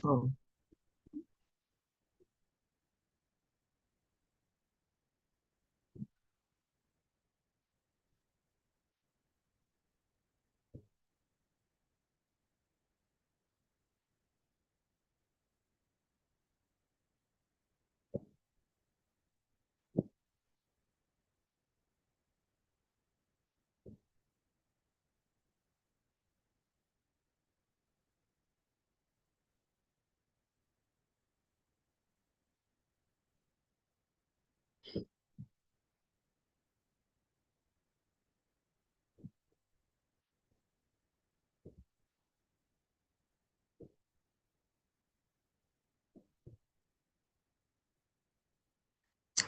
Oh.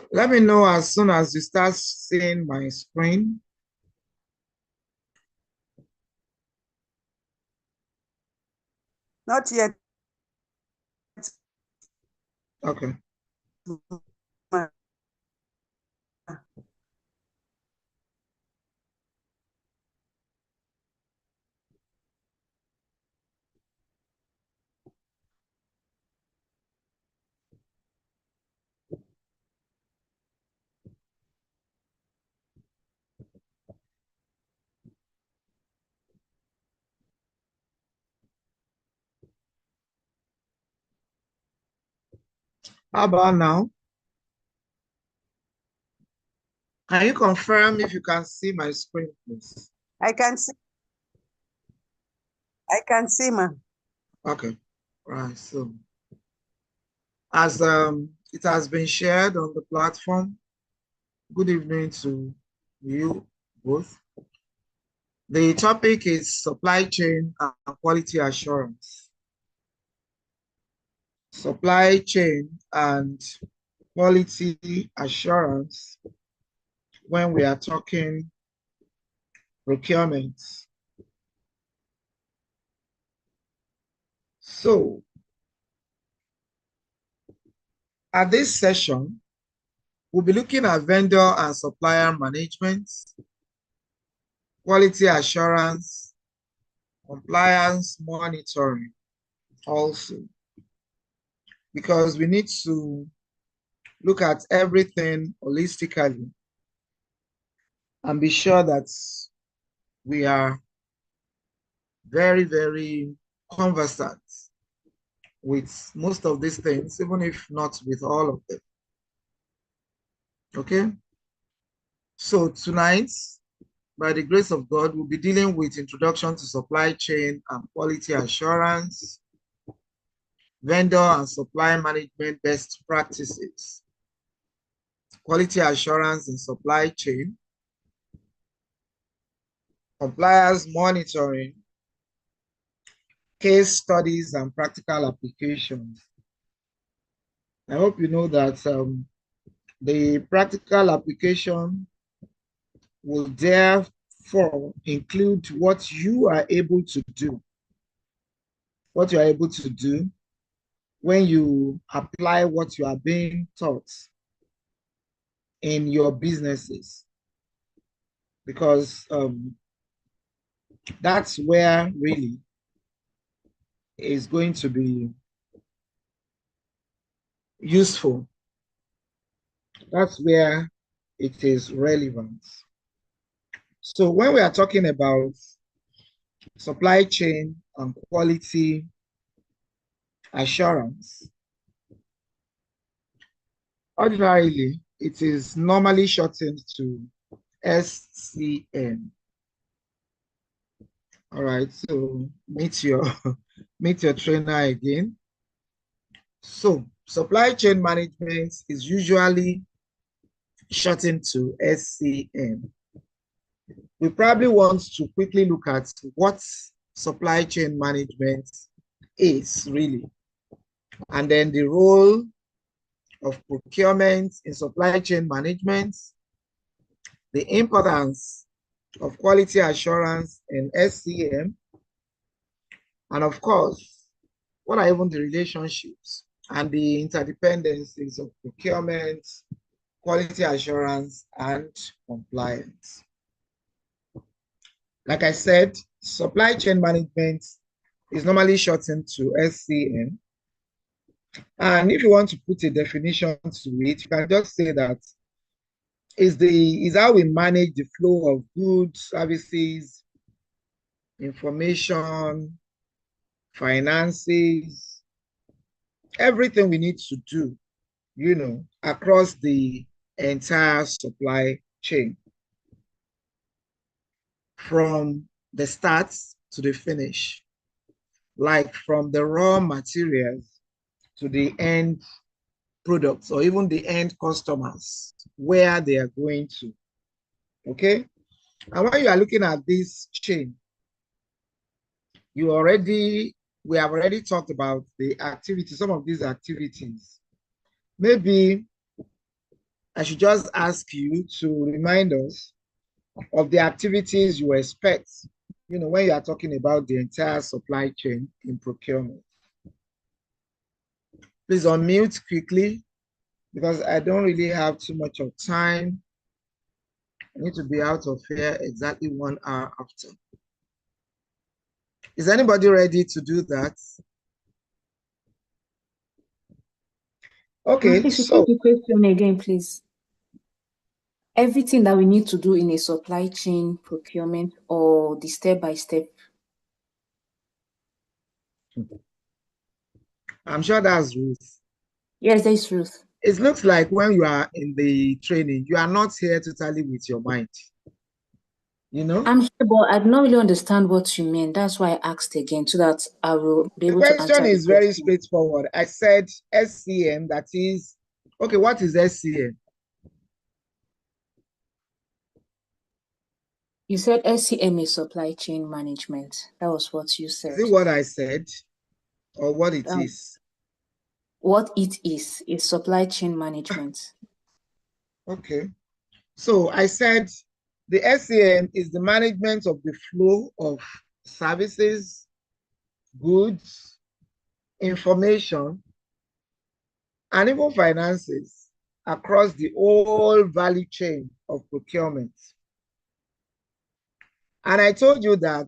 Let me know as soon as you start seeing my screen. Not yet. Okay. How about now? Can you confirm if you can see my screen, please? I can see. I can see, ma. Okay. Right. So, as it has been shared on the platform, good evening to you both. The topic is supply chain and quality assurance. Supply chain and quality assurance when we are talking procurement. So, at this session, we'll be looking at vendor and supplier management, quality assurance, compliance monitoring also, because we need to look at everything holistically and be sure that we are very, very conversant with most of these things, even if not with all of them. Okay? So tonight, by the grace of God, we'll be dealing with introduction to supply chain and quality assurance, vendor and supply management best practices, quality assurance in supply chain, compliance monitoring, case studies and practical applications. I hope you know that the practical application will therefore include what you are able to do, when you apply what you are being taught in your businesses, because that's where really is going to be useful. That's where it is relevant. So when we are talking about supply chain and quality assurance, ordinarily, it is normally shortened to SCM. All right, so meet your meet your trainer again. So supply chain management is usually shortened to SCM. We probably want to quickly look at what supply chain management is really, and then the role of procurement in supply chain management, the importance of quality assurance in SCM, and of course, what are even the relationships and the interdependencies of procurement, quality assurance, and compliance. Like I said, supply chain management is normally shortened to SCM. And if you want to put a definition to it, you can just say that is how we manage the flow of goods, services, information, finances, everything we need to do, across the entire supply chain from the start to the finish, like from the raw materials to the end products or even the end customers, where they are going to. Okay. And when you are looking at this chain, we have already talked about the activities, some of these activities. Maybe I should just ask you to remind us of the activities you expect, when you are talking about the entire supply chain in procurement. Please unmute quickly because I don't really have too much of time. I need to be out of here exactly 1 hour after. Is anybody ready to do that? Okay, Please repeat the question again, please. Everything that we need to do in a supply chain procurement or the step-by-step? I'm sure that's Ruth. Yes, that is Ruth. It looks like when you are in the training, you are not here totally with your mind. I'm sure, but I don't really understand what you mean. That's why I asked again, so that I will be able to answer the question. The question is very straightforward. I said SCM, that is, okay, what is SCM? You said SCM is supply chain management. That was what you said. Is it what I said or what it is? What it is supply chain management. Okay. So I said the SCM is the management of the flow of services, goods, information, and even finances across the whole value chain of procurement. And I told you that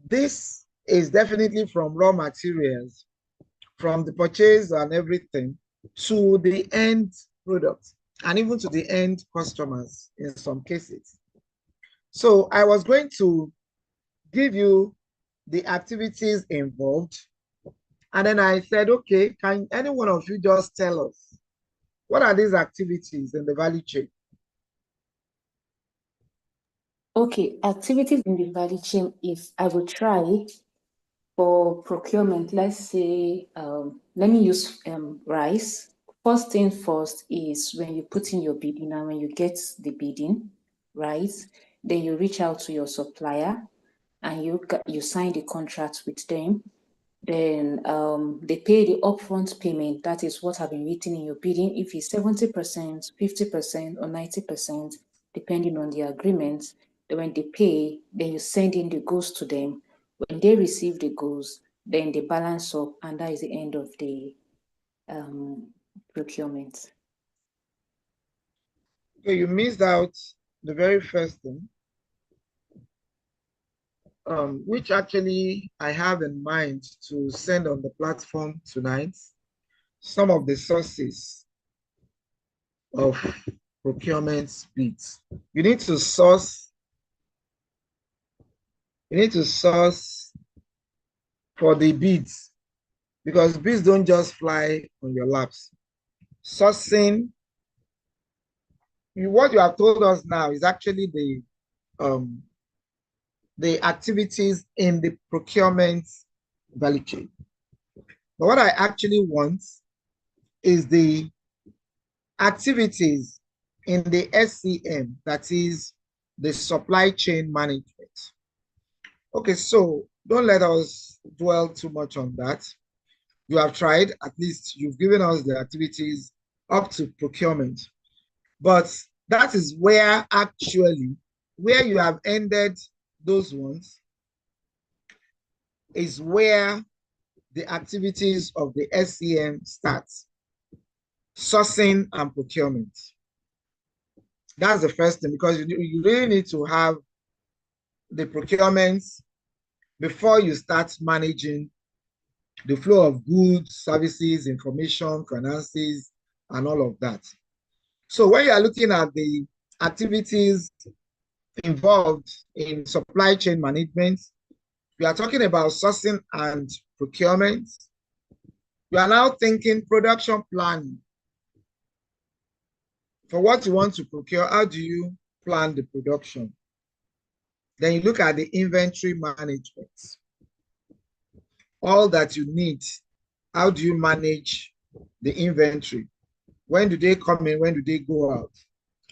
this is definitely from raw materials, from the purchase and everything, to the end product, and even to the end customers in some cases. So I was going to give you the activities involved. And then I said, okay, can any one of you just tell us, what are these activities in the value chain? Okay, activities in the value chain, if I will try for procurement, let's say, let me use rice. First thing first is when you put in your bidding and when you get the bidding, right? Then you reach out to your supplier and you sign the contract with them. Then they pay the upfront payment. That is what have been written in your bidding. If it's 70%, 50%, or 90%, depending on the agreement, then when they pay, then you send in the goods to them. When they receive the goods, then they balance up, and that is the end of the procurement. Okay, you missed out the very first thing, which actually I have in mind to send on the platform tonight. Some of the sources of procurement bids. You need to source for the bids, because bids don't just fly on your laps. Sourcing, what you have told us now is actually the activities in the procurement value chain. But what I actually want is the activities in the SCM, that is the supply chain management. Okay, so don't let us dwell too much on that. You have tried, at least you've given us the activities up to procurement. But that is where you have ended those ones, is where the activities of the SCM starts. Sourcing and procurement. That's the first thing, because you really need to have the procurements before you start managing the flow of goods, services, information, finances, and all of that. So when you are looking at the activities involved in supply chain management, we are talking about sourcing and procurement. You are now thinking production planning. For what you want to procure, how do you plan the production? Then you look at the inventory management. All that you need, how do you manage the inventory? When do they come in? When do they go out?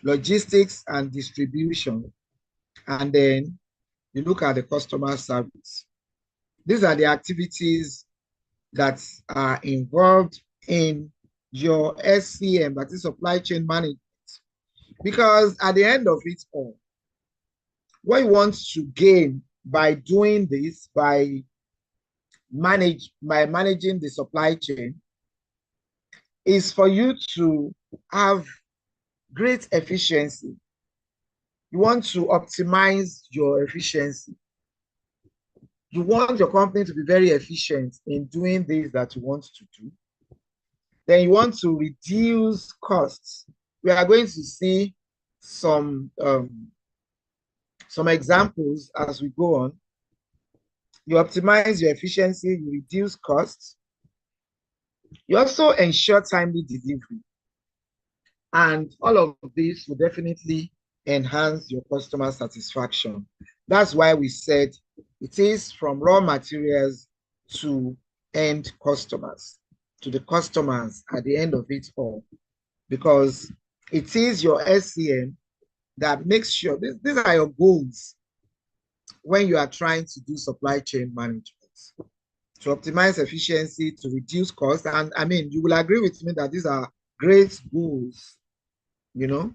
Logistics and distribution. And then you look at the customer service. These are the activities that are involved in your SCM, that is supply chain management. Because at the end of it all, what you want to gain by doing this, by managing the supply chain, is for you to have great efficiency. You want to optimize your efficiency. You want your company to be very efficient in doing this that you want to do. Then you want to reduce costs. We are going to see some examples as we go on. You optimize your efficiency, you reduce costs. You also ensure timely delivery. And all of this will definitely enhance your customer satisfaction. That's why we said it is from raw materials to end customers, to the customers at the end of it all, because it is your SCM that makes sure these are your goals when you are trying to do supply chain management, to optimize efficiency, to reduce cost. And I mean, you will agree with me that these are great goals, you know,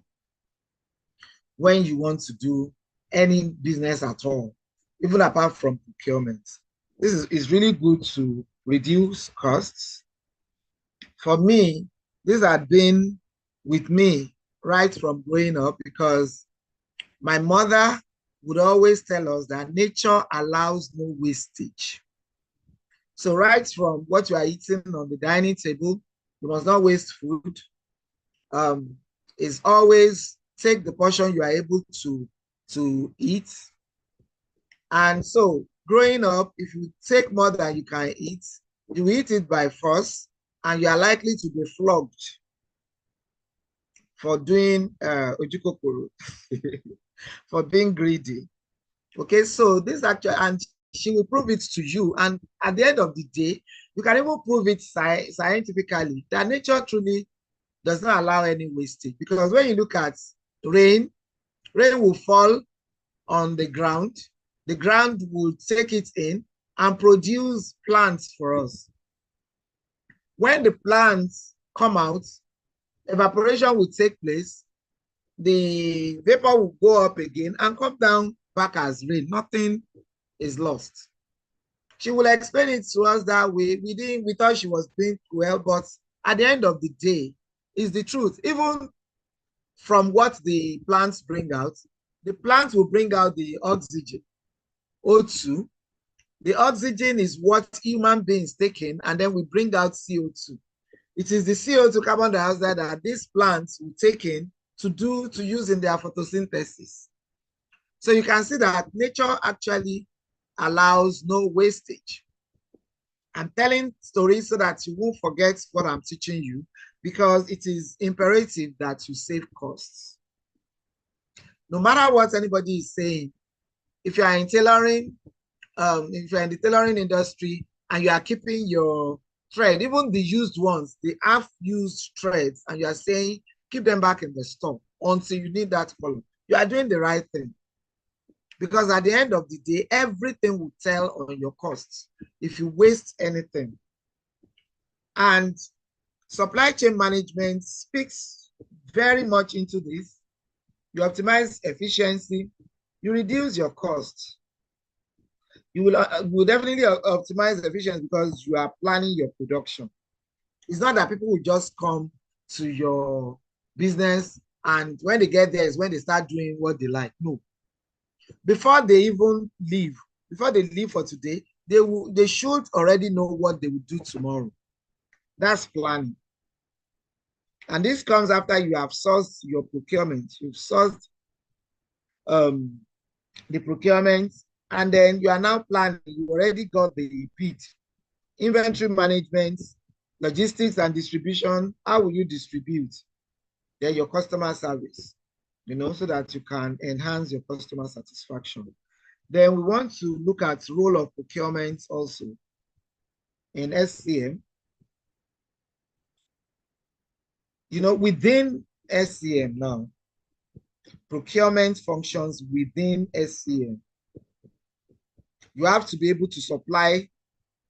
when you want to do any business at all, even apart from procurement. This is really good to reduce costs. For me, these have been with me right from growing up, because my mother would always tell us that nature allows no wastage. So right from what you are eating on the dining table, you must not waste food. Is always take the portion you are able to eat. And so growing up, if you take more than you can eat, you eat it by force, and you are likely to be flogged for doing ojukokoro, for being greedy. Okay, so this actually, and she will prove it to you. And at the end of the day, you can even prove it scientifically that nature truly does not allow any wastage. Because when you look at rain, rain will fall on the ground will take it in and produce plants for us. When the plants come out, evaporation will take place, the vapor will go up again and come down back as rain. Nothing is lost. She will explain it to us that way. We thought she was being cruel, but at the end of the day, it's the truth. Even from what the plants bring out, the plants will bring out the oxygen, O2. The oxygen is what human beings take in, and then we bring out CO2. It is the CO2, carbon dioxide, that these plants will take in to use in their photosynthesis. So you can see that nature actually allows no wastage. I'm telling stories so that you won't forget what I'm teaching you, because it is imperative that you save costs. No matter what anybody is saying, if you are in tailoring, if you're in the tailoring industry and you are keeping your thread, even the used ones, the half-used threads, and you are saying keep them back in the store until you need that color, you are doing the right thing. Because at the end of the day, everything will tell on your costs if you waste anything. And supply chain management speaks very much into this. You optimize efficiency, you reduce your costs. You will definitely optimize efficiency because you are planning your production. It's not that people will just come to your business and when they get there is when they start doing what they like. No. Before they even leave, before they leave for today, they should already know what they will do tomorrow. That's planning. And this comes after you have sourced your procurement. You've sourced the procurement, and then you are now planning. You already got the bid, inventory management, logistics and distribution. How will you distribute? Then your customer service, so that you can enhance your customer satisfaction. Then we want to look at role of procurement also in SCM. Within SCM now, procurement functions within SCM. You have to be able to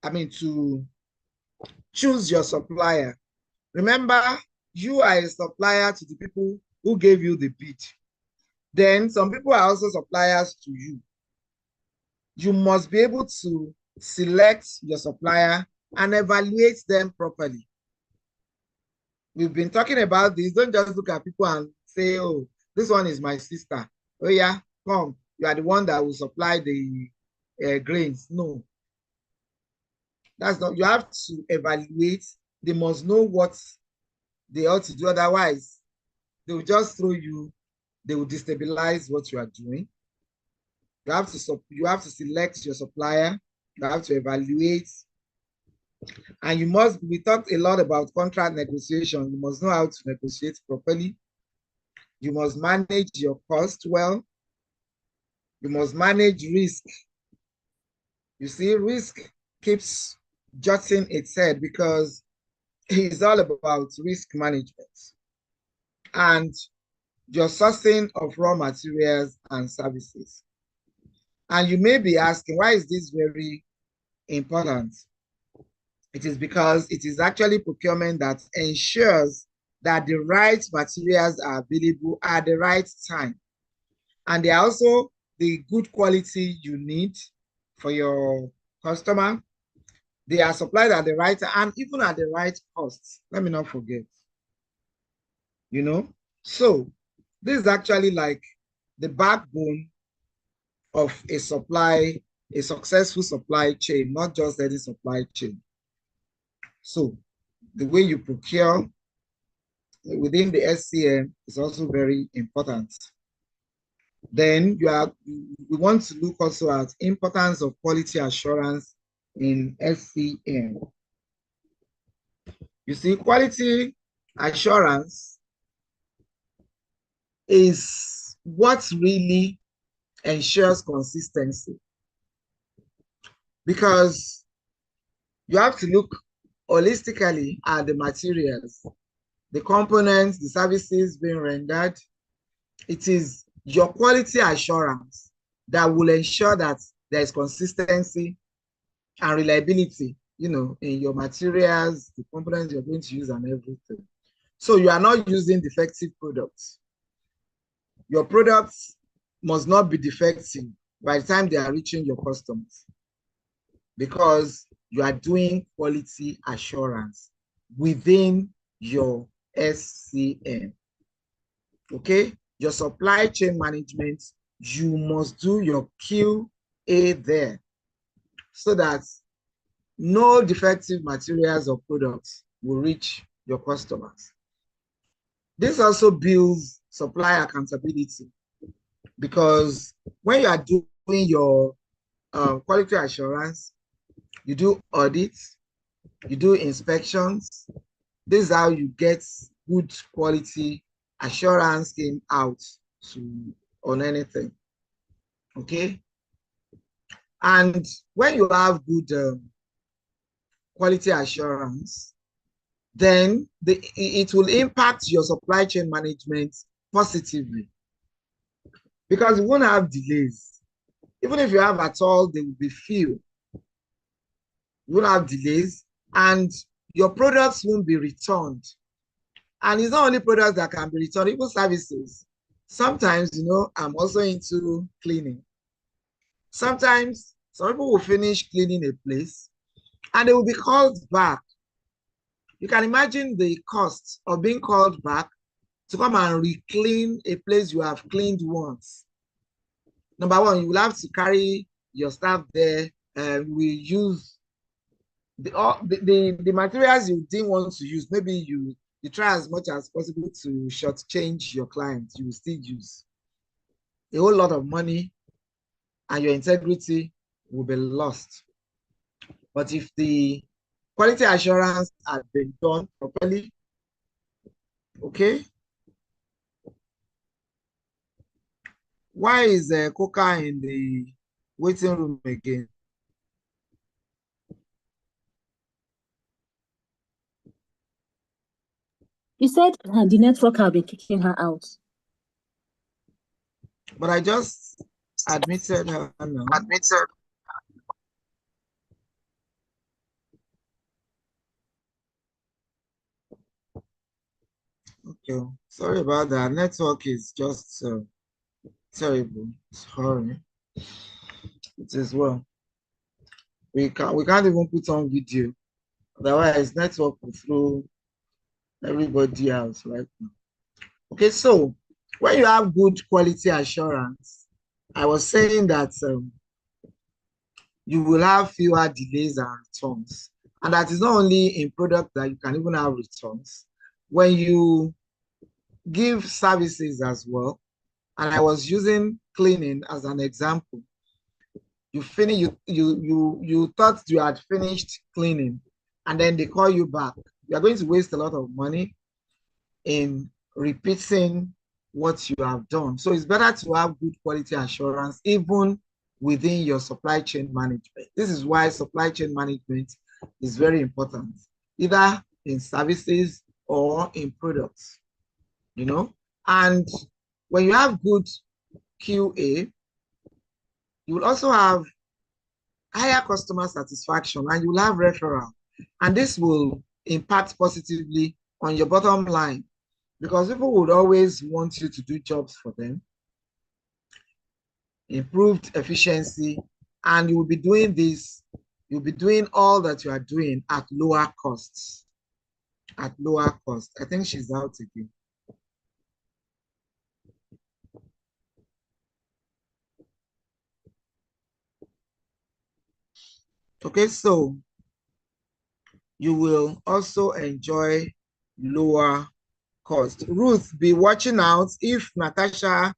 to choose your supplier. Remember, you are a supplier to the people who gave you the bid. Then some people are also suppliers to you. You must be able to select your supplier and evaluate them properly. We've been talking about this. Don't just look at people and say, oh, this one is my sister. Oh yeah, come. You are the one that will supply the grains. No. That's not. You have to evaluate. They must know what they ought to do. Otherwise, they will just throw you. They will destabilize what you are doing. You have to select your supplier. You have to evaluate. And we talked a lot about contract negotiation. You must know how to negotiate properly. You must manage your cost well. You must manage risk. You see, risk keeps jutting its head because it's all about risk management and your sourcing of raw materials and services. And you may be asking, why is this very important? It is because it is actually procurement that ensures that the right materials are available at the right time. And they are also the good quality you need for your customer. They are supplied at the right time and even at the right cost. Let me not forget. So this is actually like the backbone of a successful supply chain, not just any supply chain. So the way you procure within the SCM is also very important. Then we want to look also at importance of quality assurance in SCM. You see, quality assurance is what really ensures consistency, because you have to look holistically at the materials, the components, the services being rendered. It is your quality assurance that will ensure that there is consistency and reliability, in your materials, the components you're going to use and everything. So you are not using defective products. Your products must not be defective by the time they are reaching your customers, because you are doing quality assurance within your SCM. Okay? Your supply chain management, you must do your QA there so that no defective materials or products will reach your customers. This also builds supplier accountability, because when you are doing your quality assurance, you do audits, you do inspections. This is how you get good quality assurance came out on anything. Okay? And when you have good quality assurance, then it will impact your supply chain management positively, because you won't have delays. Even if you have at all, there will be few. You won't have delays, and your products won't be returned. And it's not only products that can be returned, even services. Sometimes, I'm also into cleaning. Sometimes some people will finish cleaning a place and they will be called back. You can imagine the cost of being called back to come and re-clean a place you have cleaned once. Number one, you will have to carry your staff there we use the materials you didn't want to use. Maybe you try as much as possible to shortchange your client. You will still use a whole lot of money, and your integrity will be lost. But if the quality assurance had been done properly, okay. Why is Coca in the waiting room again? You said the network have been kicking her out. But I just admitted her now. Admitted. Okay, sorry about that. Network is just terrible. Sorry. It is well. We can't even put on video. Otherwise, network will throw everybody out right now. Okay, so when you have good quality assurance, I was saying that you will have fewer delays and returns. And that is not only in product that you can even have returns. When you give services as well, and I was using cleaning as an example. You thought you had finished cleaning, and then they call you back. You are going to waste a lot of money in repeating what you have done. So it's better to have good quality assurance even within your supply chain management. This is why supply chain management is very important, either in services or in products, you know. And when you have good QA, you will also have higher customer satisfaction, and you will have referral. And this will impact positively on your bottom line, because people would always want you to do jobs for them, improved efficiency, and you will be doing this, you'll be doing all that you are doing at lower costs. At lower cost. I think she's out again. Okay, so you will also enjoy lower cost. Ruth, be watching out. If Natasha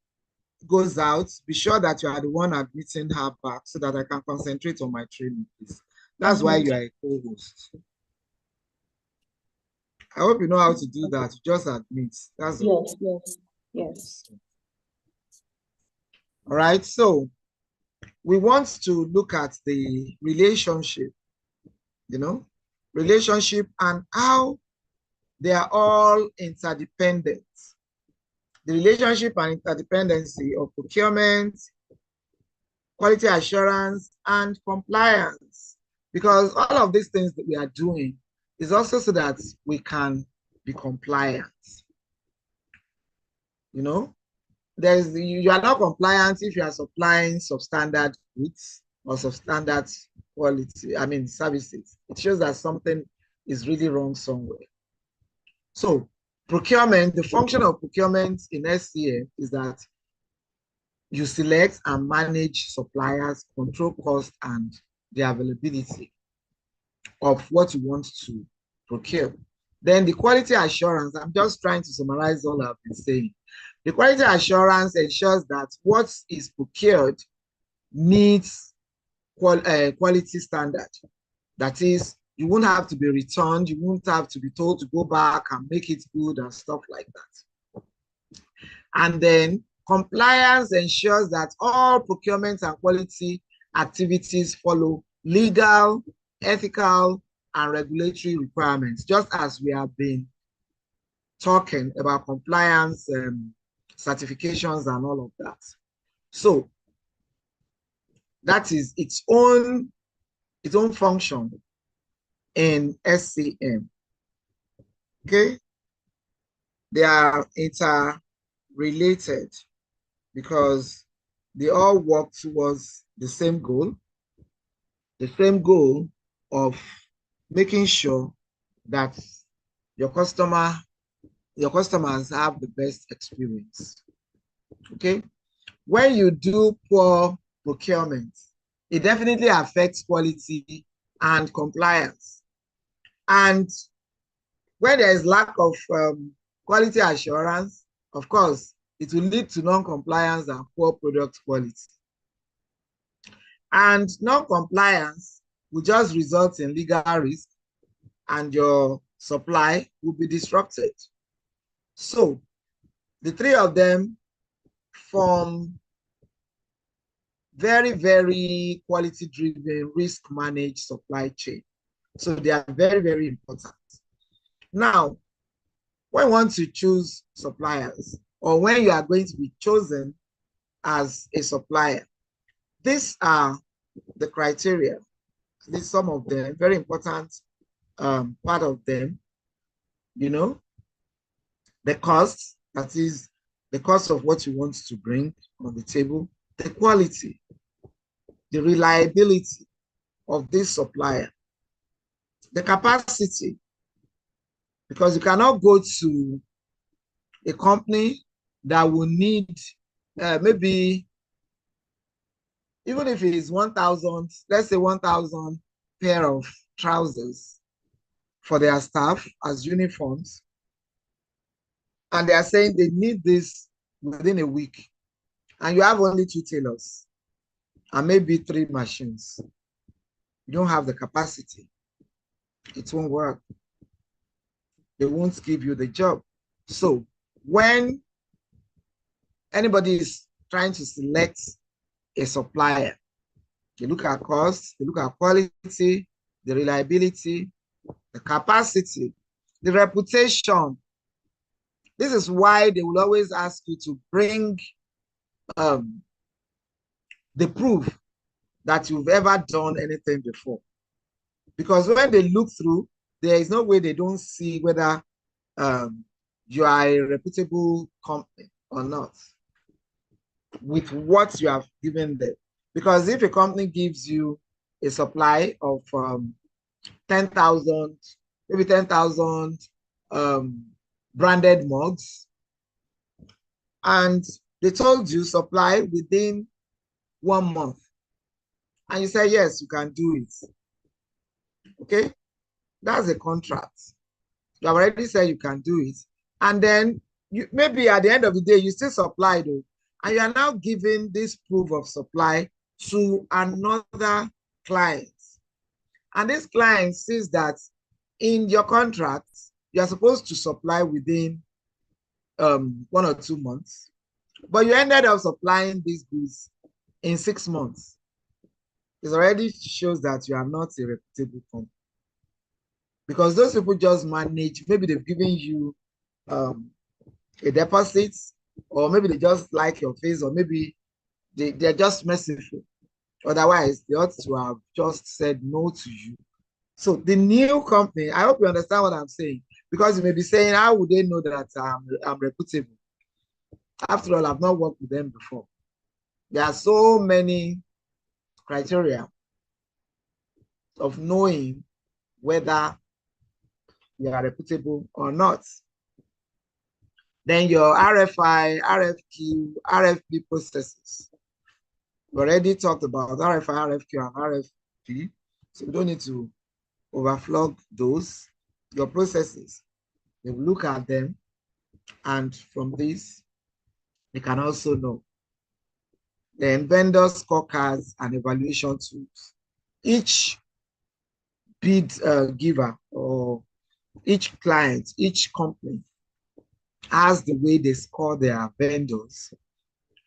goes out, be sure that you are the one admitting her back so that I can concentrate on my training, please. That's why you are a co-host. I hope you know how to do that. Just admit. That's all. Yes. All right. So we want to look at the relationship, relationship and how they are all interdependent. The relationship and interdependency of procurement, quality assurance, and compliance. Because all of these things that we are doing is also so that we can be compliant. You are not compliant if you are supplying substandard goods or substandard quality, services. It shows that something is really wrong somewhere. So procurement, the function of procurement in SCM is that you select and manage suppliers, control cost and the availability of what you want to procure. Then the quality assurance, I'm just trying to summarize all I've been saying. The quality assurance ensures that what is procured meets quality standard. That is, you won't have to be returned, you won't have to be told to go back and make it good and stuff like that. And then compliance ensures that all procurement and quality activities follow legal, ethical, and regulatory requirements, just as we have been talking about compliance, certifications, and all of that. So that is its own function in SCM. Okay, they are interrelated because they all work towards the same goal of making sure that your customers have the best experience. Okay, when you do poor procurement, it definitely affects quality and compliance. And when there is lack of quality assurance, of course, it will lead to non-compliance and poor product quality. And non-compliance will just result in legal risk and your supply will be disrupted. So the three of them form very, very quality-driven, risk-managed supply chain. So they are very, very important. Now, when you want to choose suppliers or when you are going to be chosen as a supplier, these are the criteria. These some of them, very important part of them, you know, the cost, that is the cost of what you want to bring on the table, the quality, the reliability of this supplier, the capacity, because you cannot go to a company that will need maybe, even if it is 1,000, let's say 1,000 pair of trousers for their staff as uniforms, and they are saying they need this within a week, and you have only 2 tailors and maybe 3 machines. You don't have the capacity. It won't work. They won't give you the job. So when anybody is trying to select a supplier, they look at cost, they look at quality, the reliability, the capacity, the reputation. This is why they will always ask you to bring the proof that you've ever done anything before. Because when they look through, there is no way they don't see whether you are a reputable company or not with what you have given them. Because if a company gives you a supply of 10,000, maybe 10,000 branded mugs, and they told you supply within 1 month, and you say, yes, you can do it. Okay, that's a contract. You have already said you can do it. And then you maybe at the end of the day, you still supply though, and you are now giving this proof of supply to another client. And this client sees that in your contract, you are supposed to supply within 1 or 2 months, but you ended up supplying these goods in 6 months. It already shows that you are not a reputable company. Because those people just manage, maybe they've given you a deposit, or maybe they just like your face, or maybe they're just merciful. Otherwise, they ought to have just said no to you. So the new company, I hope you understand what I'm saying, because you may be saying, how would they know that I'm reputable? After all, I've not worked with them before. There are so many criteria of knowing whether you are reputable or not. Then your RFI, RFQ, RFP processes. We already talked about RFI, RFQ, and RFP, so we don't need to overflog those. Your processes, they will look at them, and from this, they can also know. Then vendor scorecards and evaluation tools. Each bid giver or each client, each company has the way they score their vendors,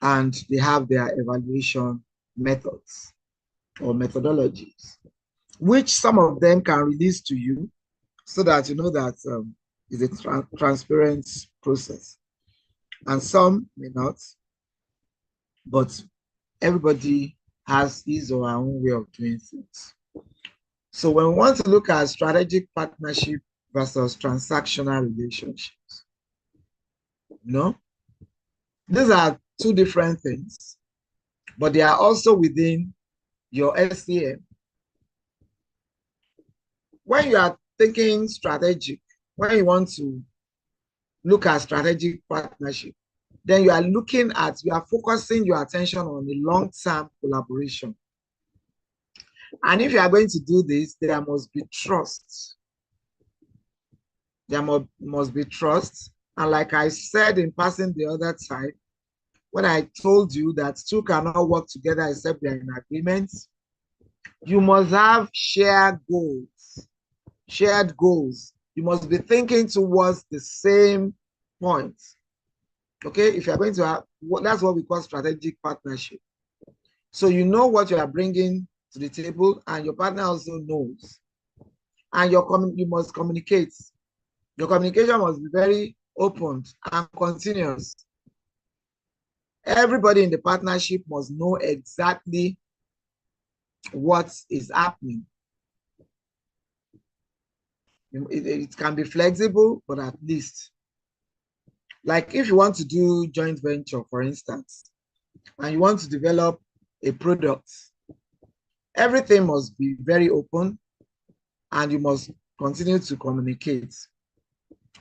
and they have their evaluation methods or methodologies, which some of them can release to you so that you know that it's a transparent process. And some may not, but everybody has his or her own way of doing things. So when we want to look at strategic partnership versus transactional relationships, these are 2 different things, but they are also within your SCM. When you are thinking strategic, when you want to look at strategic partnership, then you are focusing your attention on the long-term collaboration. And if you are going to do this, there must be trust. There must be trust. And like I said in passing the other time, when I told you that two cannot work together except they're in agreement, you must have shared goals. Shared goals. You must be thinking towards the same point. Okay, if you're going to have, that's what we call strategic partnership. So you know what you are bringing to the table, and your partner also knows. And you must communicate. Your communication must be very open and continuous. Everybody in the partnership must know exactly what is happening. It can be flexible, but at least. Like if you want to do joint venture, for instance, and you want to develop a product, everything must be very open and you must continue to communicate.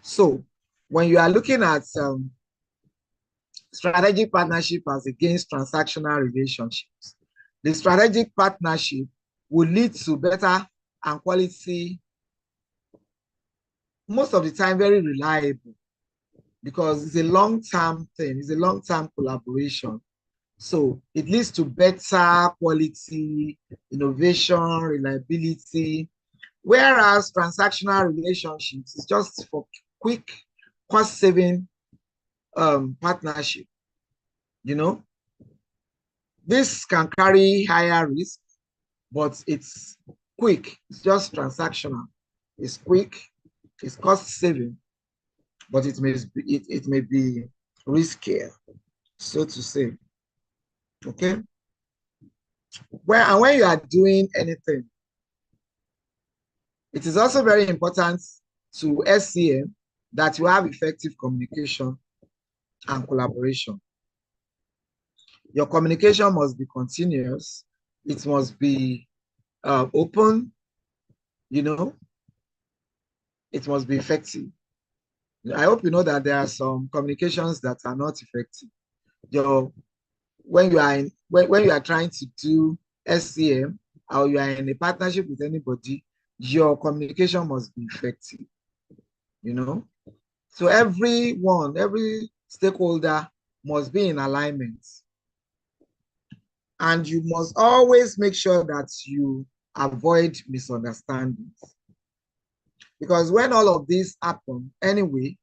So when you are looking at strategic partnership as against transactional relationships, the strategic partnership will lead to better and quality, most of the time very reliable, because it's a long-term thing, it's a long-term collaboration. So it leads to better quality, innovation, reliability, whereas transactional relationships is just for quick cost-saving partnership. You know, this can carry higher risk, but it's quick. It's just transactional. It's quick. It's cost-saving, but it may be riskier, so to say. Okay. And when you are doing anything, it is also very important to SCM that you have effective communication and collaboration. Your communication must be continuous. It must be open, you know, it must be effective. I hope you know that there are some communications that are not effective. When you are trying to do SCM or you are in a partnership with anybody, your communication must be effective, you know. So every stakeholder must be in alignment. And you must always make sure that you avoid misunderstandings. Because when all of this happen anyway,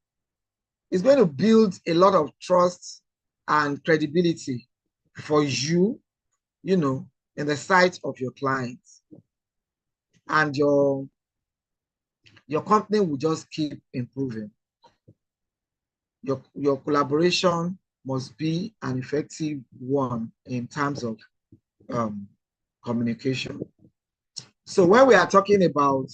it's going to build a lot of trust and credibility for you, you know, in the sight of your clients. And your company will just keep improving. Your collaboration must be an effective one in terms of communication. So when we are talking about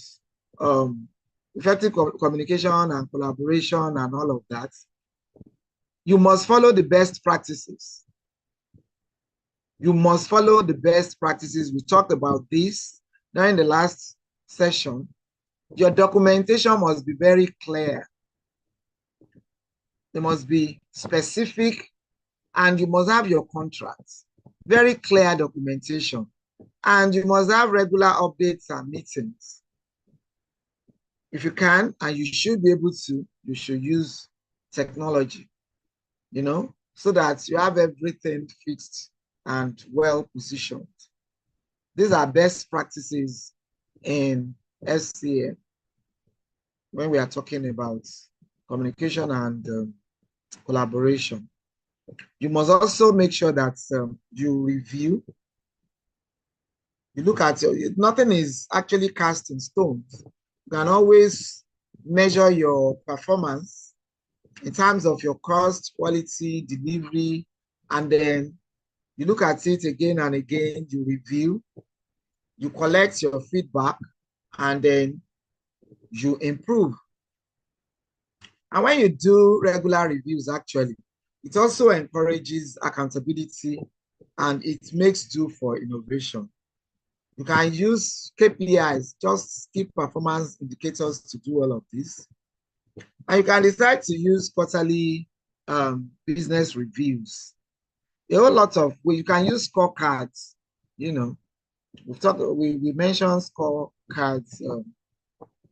effective communication and collaboration and all of that, you must follow the best practices. You must follow the best practices. We talked about this during the last session. Your documentation must be very clear. They must be specific, and you must have your contracts. Very clear documentation. And you must have regular updates and meetings. If you can, and you should be able to, you should use technology, you know, so that you have everything fixed and well positioned. These are best practices in SCM when we are talking about communication and collaboration. You must also make sure that you review. You look at nothing is actually cast in stone. You can always measure your performance in terms of your cost, quality, delivery, and then you look at it again and again, you review, you collect your feedback, and then you improve. And when you do regular reviews, actually, it also encourages accountability and it makes due for innovation. You can use KPIs, just key performance indicators, to do all of this. And you can decide to use quarterly business reviews. A whole lot of, well, you can use scorecards, you know, We mentioned scorecards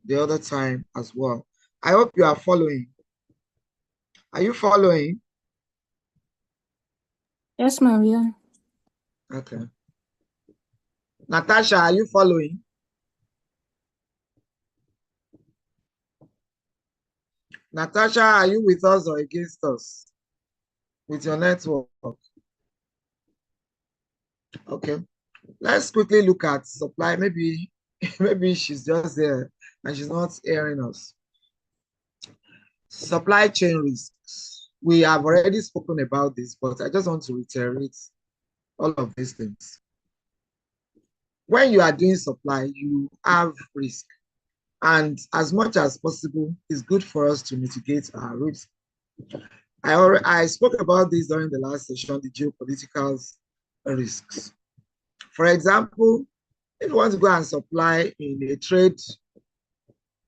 the other time as well. I hope you are following. Are you following? Yes, Maria. Okay. Natasha, are you following? Natasha, are you with us or against us? With your network? Okay. Let's quickly look at supply. Maybe, maybe she's just there and she's not hearing us. Supply chain risks. We have already spoken about this, but I just want to reiterate all of these things. When you are doing supply, you have risk. And as much as possible, it's good for us to mitigate our risk. I spoke about this during the last session, the geopolitical risks. For example, if you want to go and supply in a trade,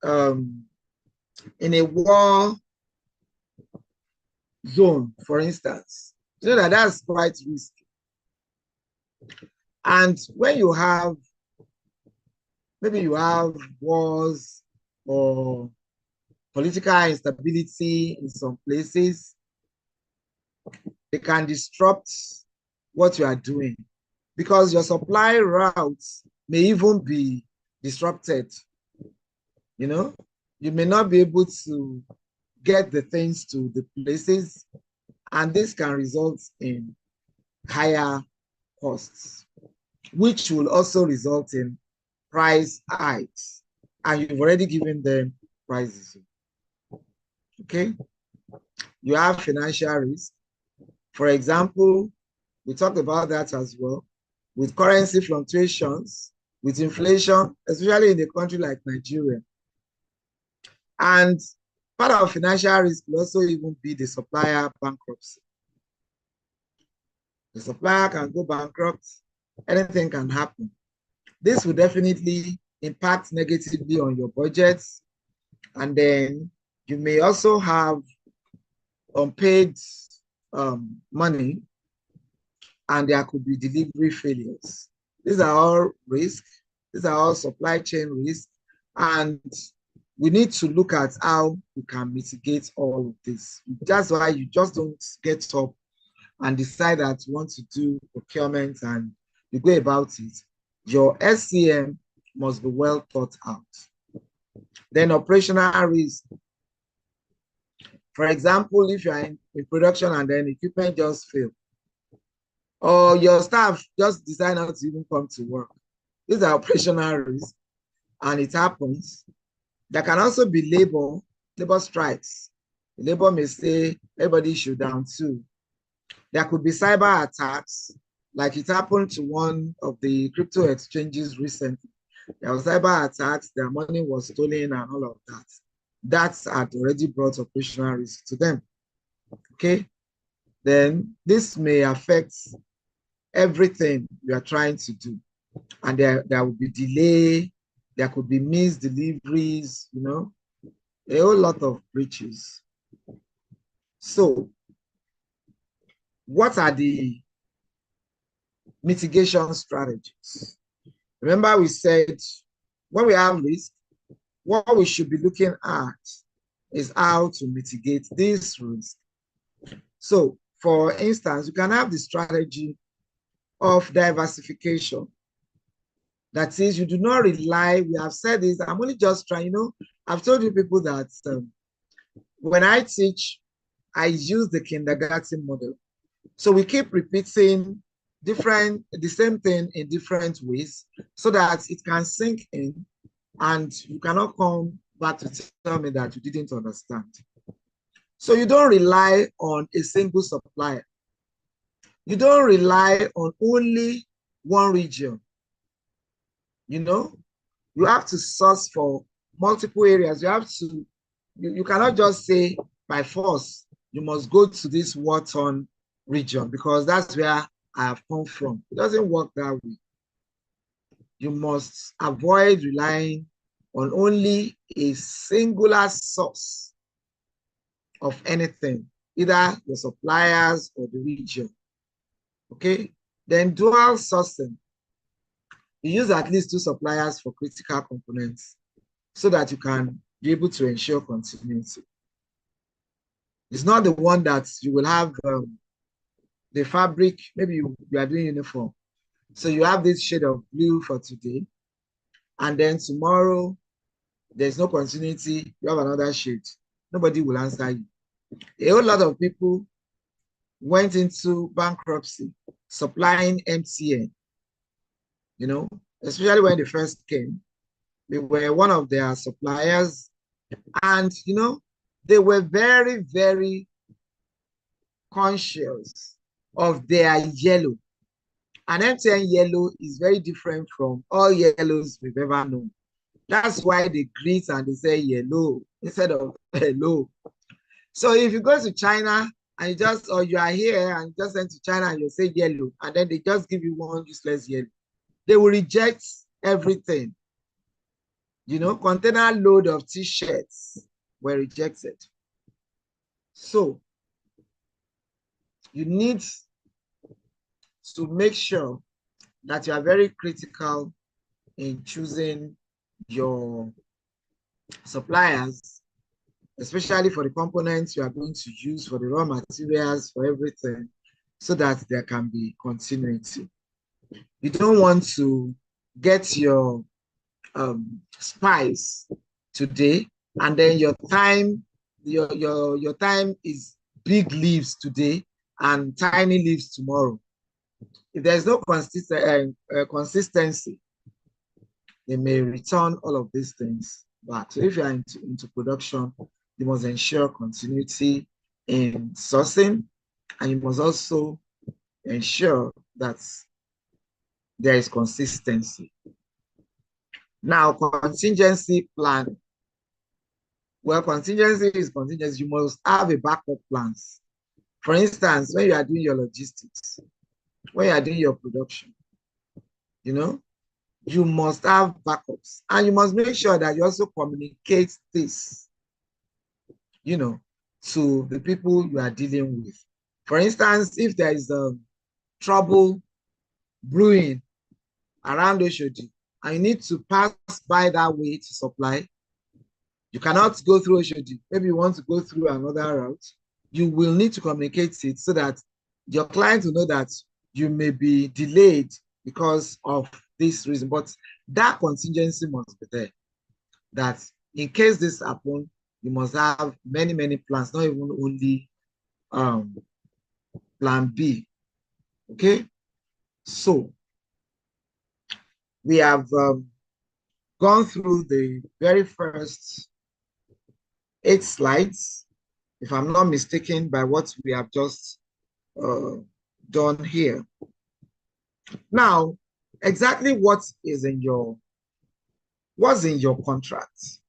um, in a war zone, for instance, you know that that's quite risky. And when you have, maybe you have wars or political instability in some places, they can disrupt what you are doing because your supply routes may even be disrupted. You know, you may not be able to get the things to the places, and this can result in higher costs, which will also result in price hikes. And you've already given them prices. Okay, you have financial risk. For example, we talked about that as well. With currency fluctuations, with inflation, especially in a country like Nigeria. And part of financial risk will also even be the supplier bankruptcy. The supplier can go bankrupt, anything can happen. This will definitely impact negatively on your budgets. And then you may also have unpaid money, and there could be delivery failures. These are all risks. These are all supply chain risks. And we need to look at how we can mitigate all of this. That's why you just don't get up and decide that you want to do procurement and you go about it. Your SCM must be well thought out. Then operational risk. For example, if you are in production and then equipment just fail, or your staff just decide not to even come to work. These are operational risks, and it happens. There can also be labor strikes. The labor may say everybody should down too. There could be cyber attacks, like it happened to one of the crypto exchanges recently. There were cyber attacks, their money was stolen and all of that. That had already brought operational risk to them. Okay, then this may affect everything we are trying to do. And there will be delay, there could be missed deliveries, you know, a whole lot of breaches. So, what are the mitigation strategies? Remember, we said when we have risk, what we should be looking at is how to mitigate this risk. So, for instance, you can have the strategy of diversification. That is, you do not rely, we have said this, I'm only just trying, you know, I've told you people that when I teach, I use the kindergarten model. So we keep repeating the same thing in different ways so that it can sink in and you cannot come back to tell me that you didn't understand. So you don't rely on a single supplier. You don't rely on only one region. You know, you have to source for multiple areas. You have to, you cannot just say by force, you must go to this war-torn region because that's where I have come from. It doesn't work that way. You must avoid relying on only a singular source of anything, either the suppliers or the region. Okay? Then dual sourcing. You use at least 2 suppliers for critical components so that you can be able to ensure continuity. It's not the one that you will have the fabric, maybe you are doing uniform. So you have this shade of blue for today, and then tomorrow there's no continuity, you have another shade. Nobody will answer you. A whole lot of people went into bankruptcy supplying MTN, especially when they first came. They were one of their suppliers, and they were very, very conscious of their yellow. And MTN yellow is very different from all yellows we've ever known. That's why they greet and they say yellow instead of hello. So if you go to China and or you are here and you just send to China and you say yellow, and then they just give you one useless yellow, they will reject everything. Container load of t-shirts were rejected. So you need to make sure that you are very critical in choosing your suppliers, especially for the components you are going to use, for the raw materials, for everything, so that there can be continuity. You don't want to get your spice today, and then your time is big leaves today and tiny leaves tomorrow. If there's no consistency, they may return all of these things back. So if you are into production, you must ensure continuity in sourcing, and you must also ensure that there is consistency. Now, contingency planning. Well, contingency is contingency. You must have a backup plans. For instance, when you are doing your logistics, when you are doing your production, you must have backups, and you must make sure that you also communicate this, to the people you are dealing with. For instance, if there is trouble brewing around Oshodi and you need to pass by that way to supply, you cannot go through Oshodi. Maybe you want to go through another route. You will need to communicate it so that your client will know that you may be delayed because of this reason. But that contingency must be there. That in case this happens, you must have many, many plans, not even only plan B. Okay? So we have gone through the very first 8 slides, if I'm not mistaken, by what we have just done here. Now, exactly what's in your contract?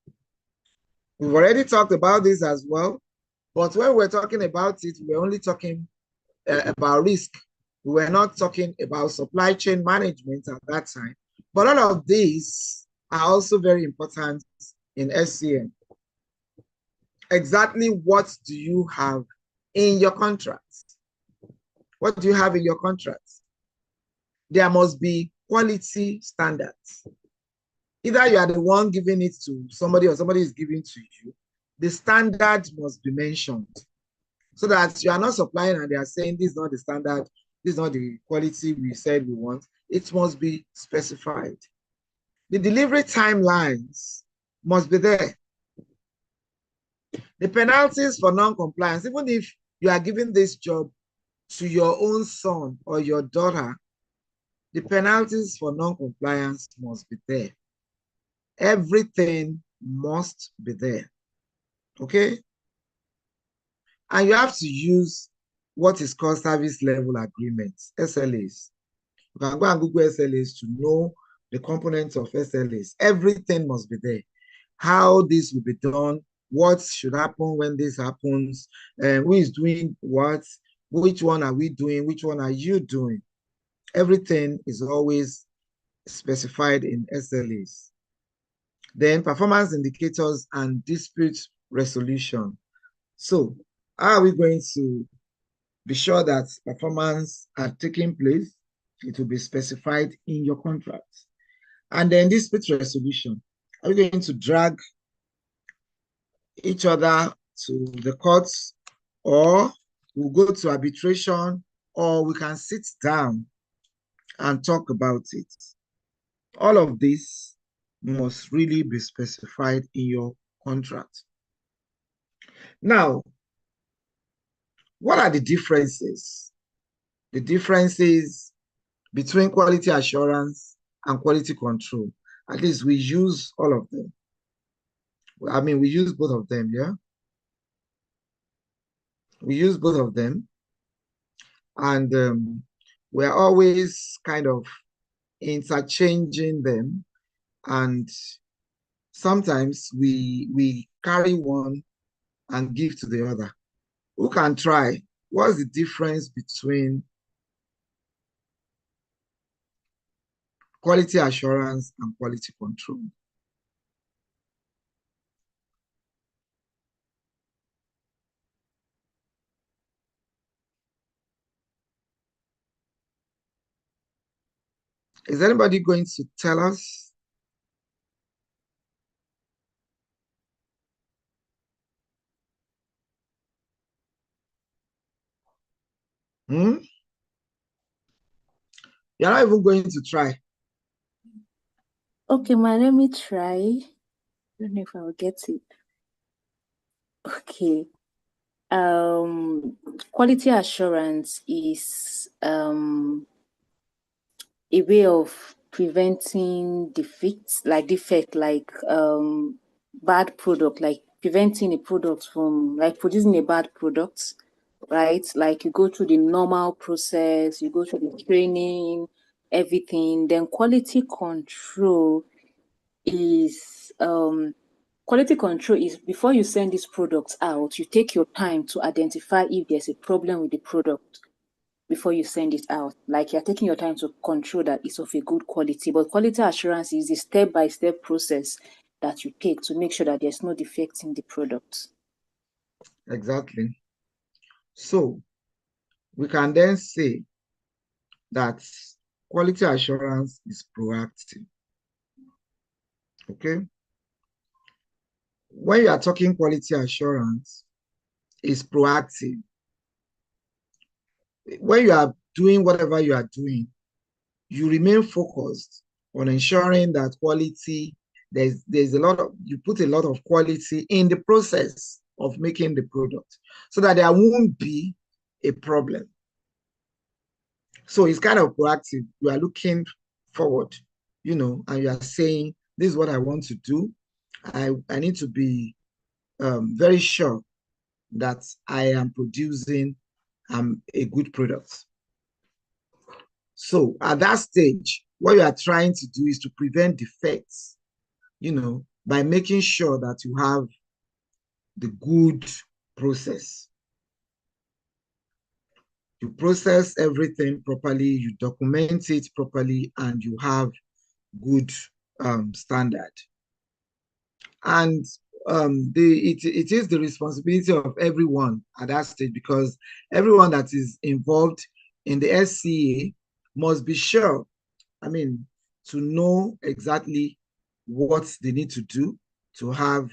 We've already talked about this as well, but when we're talking about it, we're only talking about risk. We were not talking about supply chain management at that time. But all of these are also very important in SCM. Exactly what do you have in your contract? What do you have in your contract? There must be quality standards. Either you are the one giving it to somebody or somebody is giving to you. The standard must be mentioned so that you are not supplying and they are saying this is not the standard, this is not the quality we said we want. It must be specified. The delivery timelines must be there. The penalties for non-compliance, even if you are giving this job to your own son or your daughter, the penalties for non-compliance must be there. Everything must be there. Okay? And you have to use what is called service level agreements, SLAs. You can go and Google SLAs to know the components of SLAs. Everything must be there. How this will be done, what should happen when this happens, who is doing what, which one are we doing, which one are you doing. Everything is always specified in SLAs. Then performance indicators and dispute resolution. So how are we going to be sure that performance are taking place? It will be specified in your contract. And then dispute resolution. Are we going to drag each other to the courts, or we'll go to arbitration, or we can sit down and talk about it? All of this must really be specified in your contract. Now, what are the differences? The differences between quality assurance and quality control. At least we use all of them. I mean, we use both of them, yeah? We use both of them. And we're always kind of interchanging them. And sometimes we carry one and give to the other. Who can try? What's the difference between quality assurance and quality control? Is anybody going to tell us? Hmm? You're not even going to try. Okay, let me try. I don't know if I'll get it. Okay. Quality assurance is a way of preventing defects, like bad product, like preventing a product from like producing a bad product, right? Like you go through the normal process, you go through the training, everything. Then is quality control is before you send this product out, you take your time to identify if there's a problem with the product before you send it out. Like you're taking your time to control that it's of a good quality. But quality assurance is the step-by-step process that you take to make sure that there's no defects in the product. Exactly. So we can then say that quality assurance is proactive. Okay. When you are talking quality assurance, it's proactive. When you are doing whatever you are doing, you remain focused on ensuring that quality, there's a lot of, you put a lot of quality in the process of making the product so that there won't be a problem. So it's kind of proactive. You are looking forward, and you are saying, this is what I want to do. I need to be very sure that I am producing a good product. So at that stage, what you are trying to do is to prevent defects, by making sure that you have the good process. You process everything properly, you document it properly, and you have good standard. And it is the responsibility of everyone at that stage, because everyone that is involved in the SCA must be sure, to know exactly what they need to do to have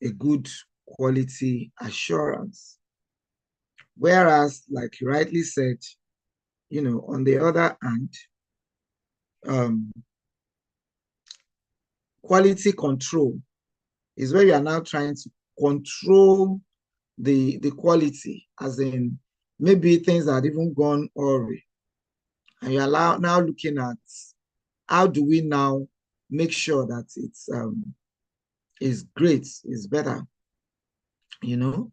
a good quality assurance. Whereas, like you rightly said, on the other hand, quality control is where you are now trying to control the quality, as in maybe things that have even gone awry. And you're now looking at how do we now make sure that it's is great, is better, In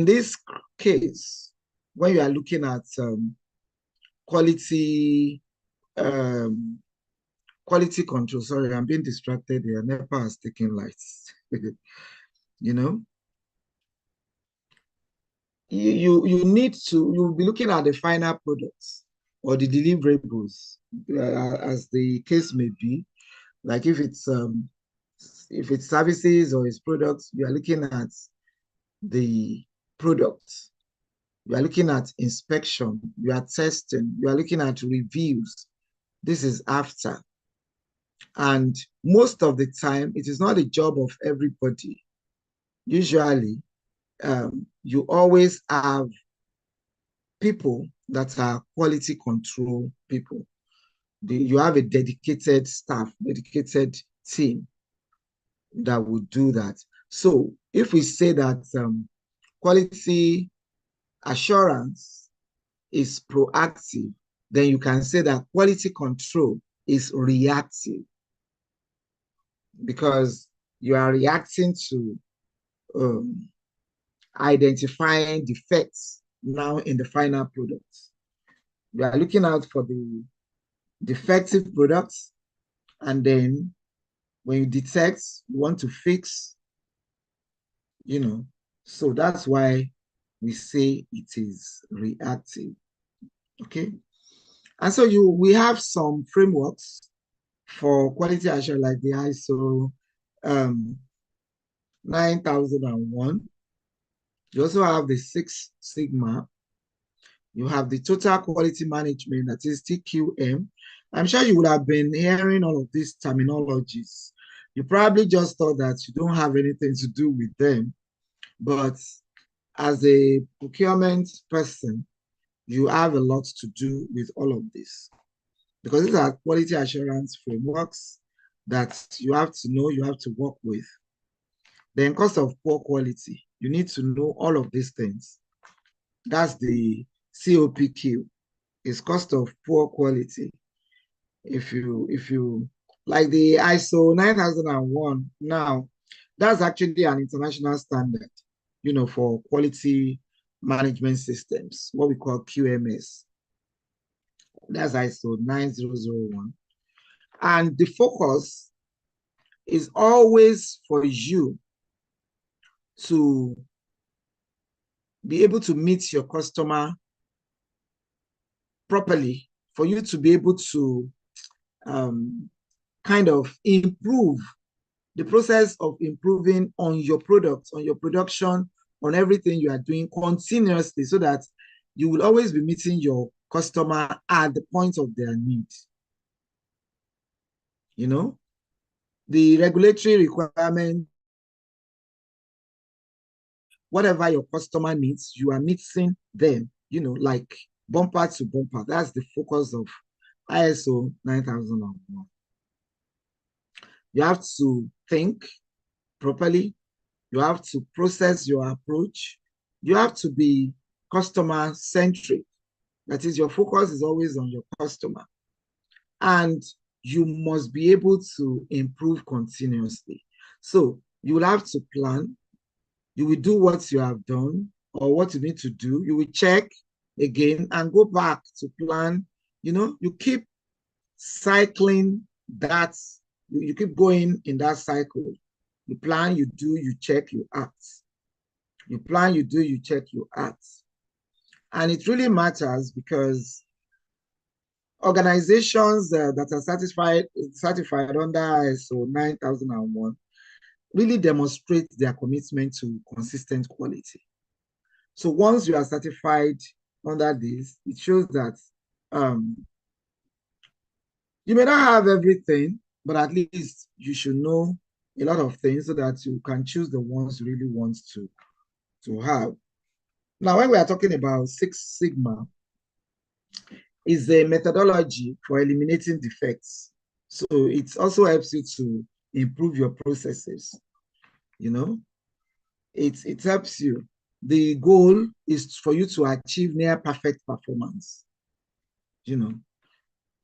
this case, when you are looking at quality quality control, sorry, I'm being distracted here. NEPA has taken lights. You need to, you'll be looking at the final products or the deliverables, as the case may be. Like if it's services or it's products, you are looking at the products. You are looking at inspection, you are testing, you are looking at reviews. This is after. And most of the time, it is not a job of everybody. Usually, you always have people that are quality control people. You have a dedicated staff, dedicated team that will do that. So if we say that quality assurance is proactive, then you can say that quality control is reactive, because you are reacting to um, identifying defects now in the final product. You are looking out for the defective products, and then when you detect, you want to fix, you know. So that's why we say it is reactive. Okay. And so we have some frameworks for quality assurance, like the ISO 9001. You also have the Six Sigma. You have the total quality management, that is TQM. I'm sure you would have been hearing all of these terminologies. You probably just thought that you don't have anything to do with them, but as a procurement person, you have a lot to do with all of this, because these are quality assurance frameworks that you have to know, you have to work with. Then cost of poor quality, you need to know all of these things. That's the COPQ, is cost of poor quality. If you like the ISO 9001 now, that's actually an international standard, for quality management systems, what we call QMS. That's ISO 9001. And the focus is always for you to be able to meet your customer properly, for you to be able to kind of improve the process of improving on your products, on your production, on everything you are doing continuously, so that you will always be meeting your customer at the point of their need. The regulatory requirement, whatever your customer needs, you are meeting them, like bumper to bumper. That's the focus of ISO 9001. You have to think properly. You have to process your approach. You have to be customer centric. That is, your focus is always on your customer. And you must be able to improve continuously. So you will have to plan. You will do what you have done or what you need to do. You will check again and go back to plan. You keep cycling that. You keep going in that cycle. You plan, you do, you check, you act. You plan, you do, you check, you act. And it really matters, because organizations that are certified under ISO 9001 really demonstrate their commitment to consistent quality. So once you are certified under this, it shows that you may not have everything, but at least you should know a lot of things, so that you can choose the ones you really want to have. Now, when we are talking about Six Sigma, is a methodology for eliminating defects. So it also helps you to improve your processes. It helps you. The goal is for you to achieve near perfect performance.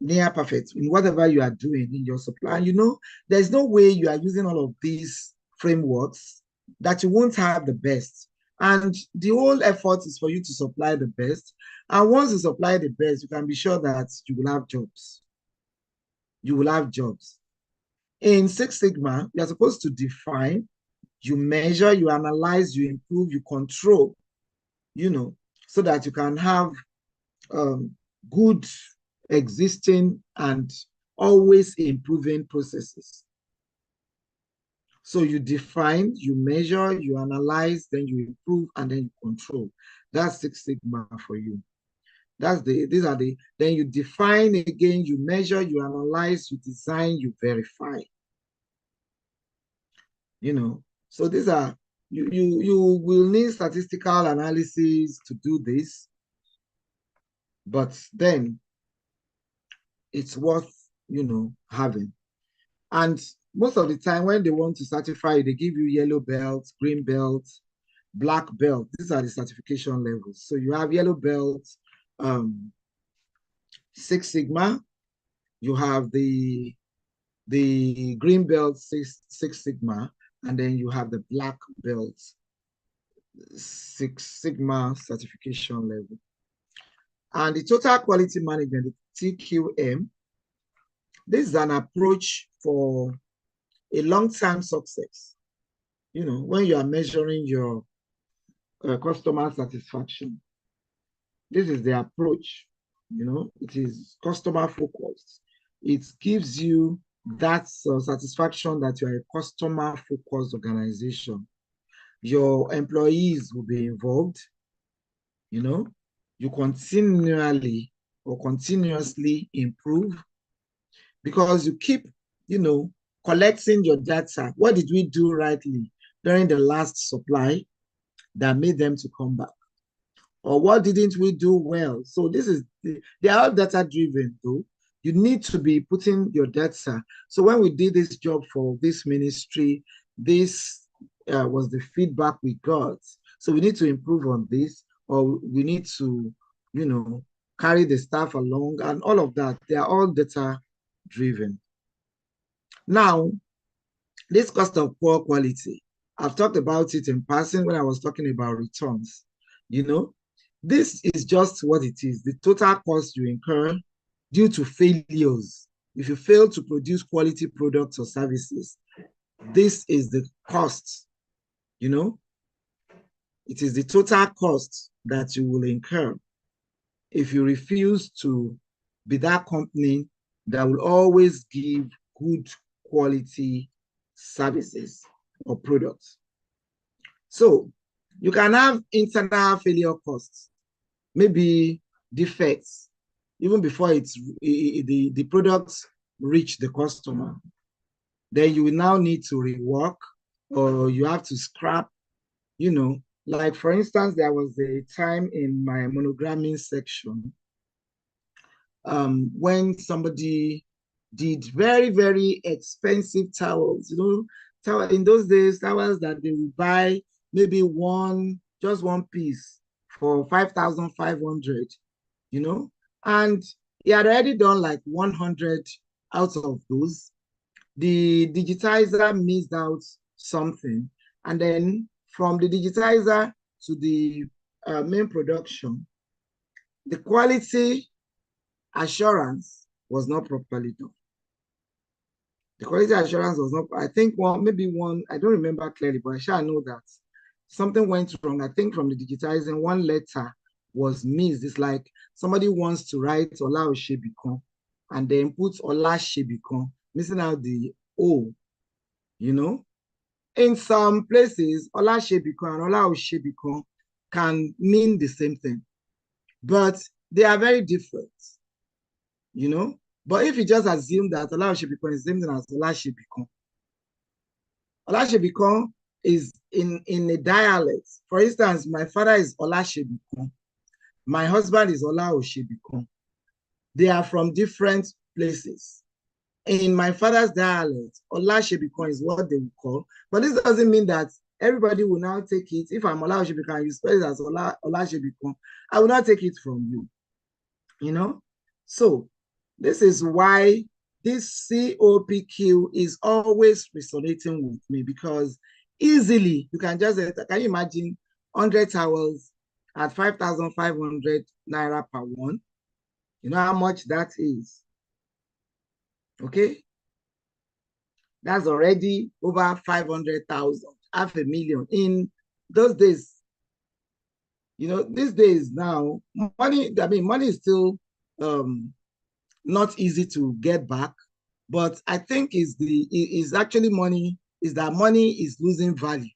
Near perfect in whatever you are doing in your supply. There's no way you are using all of these frameworks that you won't have the best. And the whole effort is for you to supply the best. And once you supply the best, you can be sure that you will have jobs. You will have jobs. In Six Sigma, you're supposed to define, you measure, you analyze, you improve, you control, so that you can have good existing and always improving processes. So you define, you measure, you analyze, then you improve, and then you control. That's Six Sigma for you. These are the, then you define again, you measure, you analyze, you design, you verify. You know, so these are, you will need statistical analysis to do this, but then it's worth, having. And most of the time when they want to certify, they give you yellow belt, green belt, black belt. These are the certification levels. So you have yellow belt, um, Six Sigma. You have the green belt, Six Sigma, and then you have the black belt, Six Sigma certification level. And the total quality management, the TQM, this is an approach for a long-term success. When you are measuring your customer satisfaction, this is the approach. It is customer focused. It gives you that satisfaction that you are a customer focused organization. Your employees will be involved. You continually or continuously improve because you keep, collecting your data. What did we do rightly during the last supply that made them to come back? Or what didn't we do well? So they are all data driven though. You need to be putting your data. So when we did this job for this ministry, this was the feedback we got. So we need to improve on this, or we need to, carry the staff along and all of that. They are all data driven. Now, this cost of poor quality, I've talked about it in passing when I was talking about returns. This is just what it is. The total cost you incur due to failures. If you fail to produce quality products or services, this is the cost. It is the total cost that you will incur if you refuse to be that company that will always give good quality services or products. So you can have internal failure costs, maybe defects, even before the products reach the customer. Then you will now need to rework, or you have to scrap, like for instance, there was a time in my monogramming section when somebody did very, very expensive towels, in those days, towels that they would buy maybe just one piece for 5,500, and he had already done like 100 out of those. The digitizer missed out something, and then from the digitizer to the main production, the quality assurance was not properly done. The quality assurance was not, I think maybe one, I don't remember clearly, but I shall know that something went wrong. I think from the digitizing, one letter was missed. It's like somebody wants to write Ola Oshebikon and then put Ola Shebikon, missing out the O, In some places, Ola Shebikon and Ola Oshebikon can mean the same thing, but they are very different, But if you just assume that Ola Oshebikon is the same thing as Ola Shebikon is in a dialect. For instance, my father is Ola Shebikon. My husband is Ola Oshebikon. They are from different places. In my father's dialect, Ola Shebikon is what they will call. But this doesn't mean that everybody will now take it. If I'm Ola Oshebikon, you spell it as Ola Shebikon, I will not take it from you. So this is why this COPQ is always resonating with me, because easily you can just, can you imagine 100 towels at 5,500 naira per one? You know how much that is? Okay. That's already over 500,000, 500,000 in those days. These days now, money is still not easy to get back, but I think money is losing value.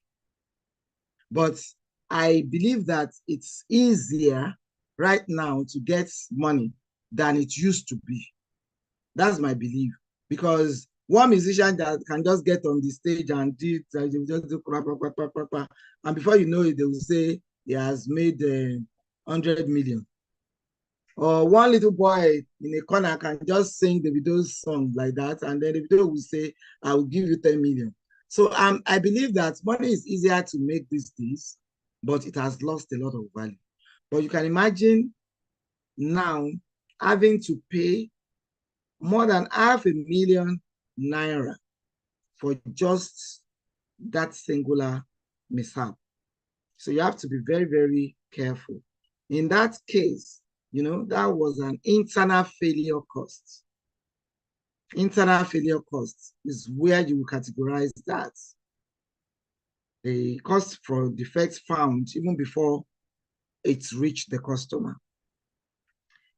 But I believe that it's easier right now to get money than it used to be. That's my belief. Because one musician that can just get on the stage and just do and before you know it, they will say he has made 100 million. Or one little boy in a corner can just sing the video's song like that, and then the video will say, I will give you 10 million. So I believe that money is easier to make these days, but it has lost a lot of value. But you can imagine now having to pay more than £500,000 for just that singular mishap. So you have to be very, very careful. In that case, that was an internal failure cost. Internal failure cost is where you will categorize that. The cost for defects found even before it's reached the customer.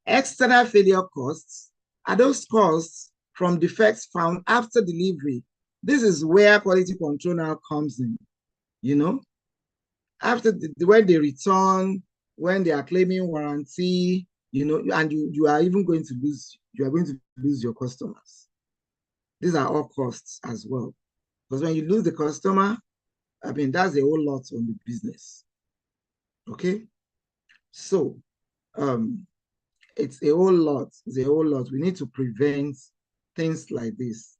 External failure costs are those costs from defects found after delivery. This is where quality control now comes in, After when they return, when they are claiming warranty, and you are even going to lose, your customers. These are all costs as well. Because when you lose the customer, that's a whole lot on the business. Okay? So, it's a whole lot. It's a whole lot. We need to prevent things like this.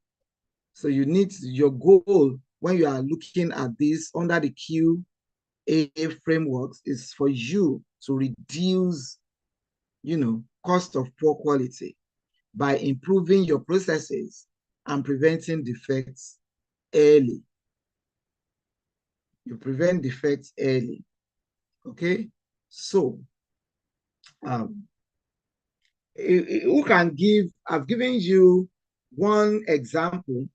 So your goal when you are looking at this under the QA frameworks is for you to reduce, cost of poor quality by improving your processes and preventing defects early. You prevent defects early. Okay? So, who can I've given you one example.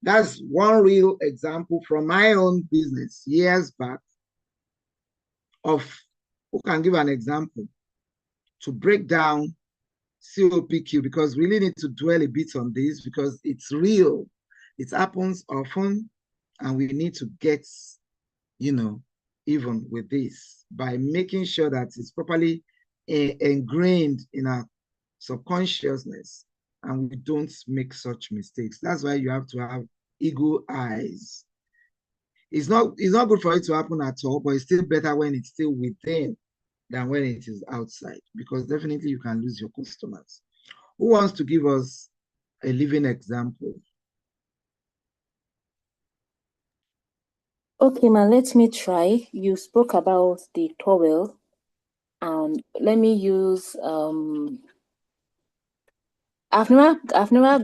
That's one real example from my own business years back of who can give an example to break down COPQ, because we really need to dwell a bit on this because it's real. It happens often and we need to get, even with this by making sure that it's properly ingrained in our subconsciousness and we don't make such mistakes. That's why you have to have eagle eyes. It's not good for it to happen at all, but it's still better when it's still within than when it is outside, because definitely you can lose your customers. Who wants to give us a living example? Okay, man, let me try. You spoke about the towel, and let me use I've never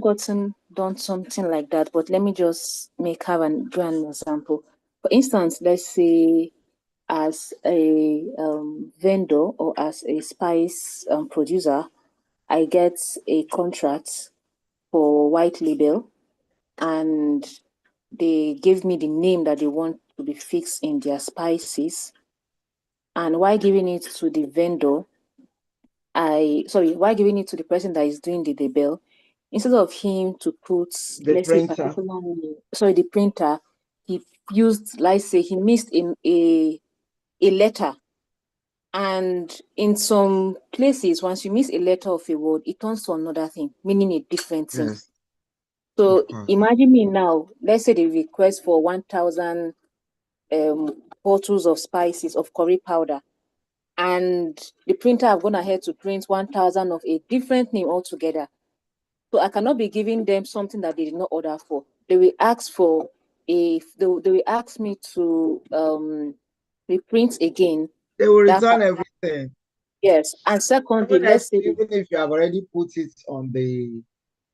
done something like that, but let me just do an example. For instance, let's say as a vendor or as a spice producer, I get a contract for white label, and they gave me the name that they want to be fixed in their spices. And while giving it to the vendor, while giving it to the person that is doing the label, instead of him to put, The let's say, printer. particular name, the printer, he used, let's say, he missed in a letter. And in some places, once you miss a letter of a word, it turns to another thing, meaning a different thing. Yes. So imagine me now, let's say the request for 1,000 bottles of spices, of curry powder. And the printer have gone ahead to print 1,000 of a different name altogether. So I cannot be giving them something that they did not order for. They will ask for they will ask me to reprint again. They will return everything. Yes. And secondly, Even let's say if you have already put it on the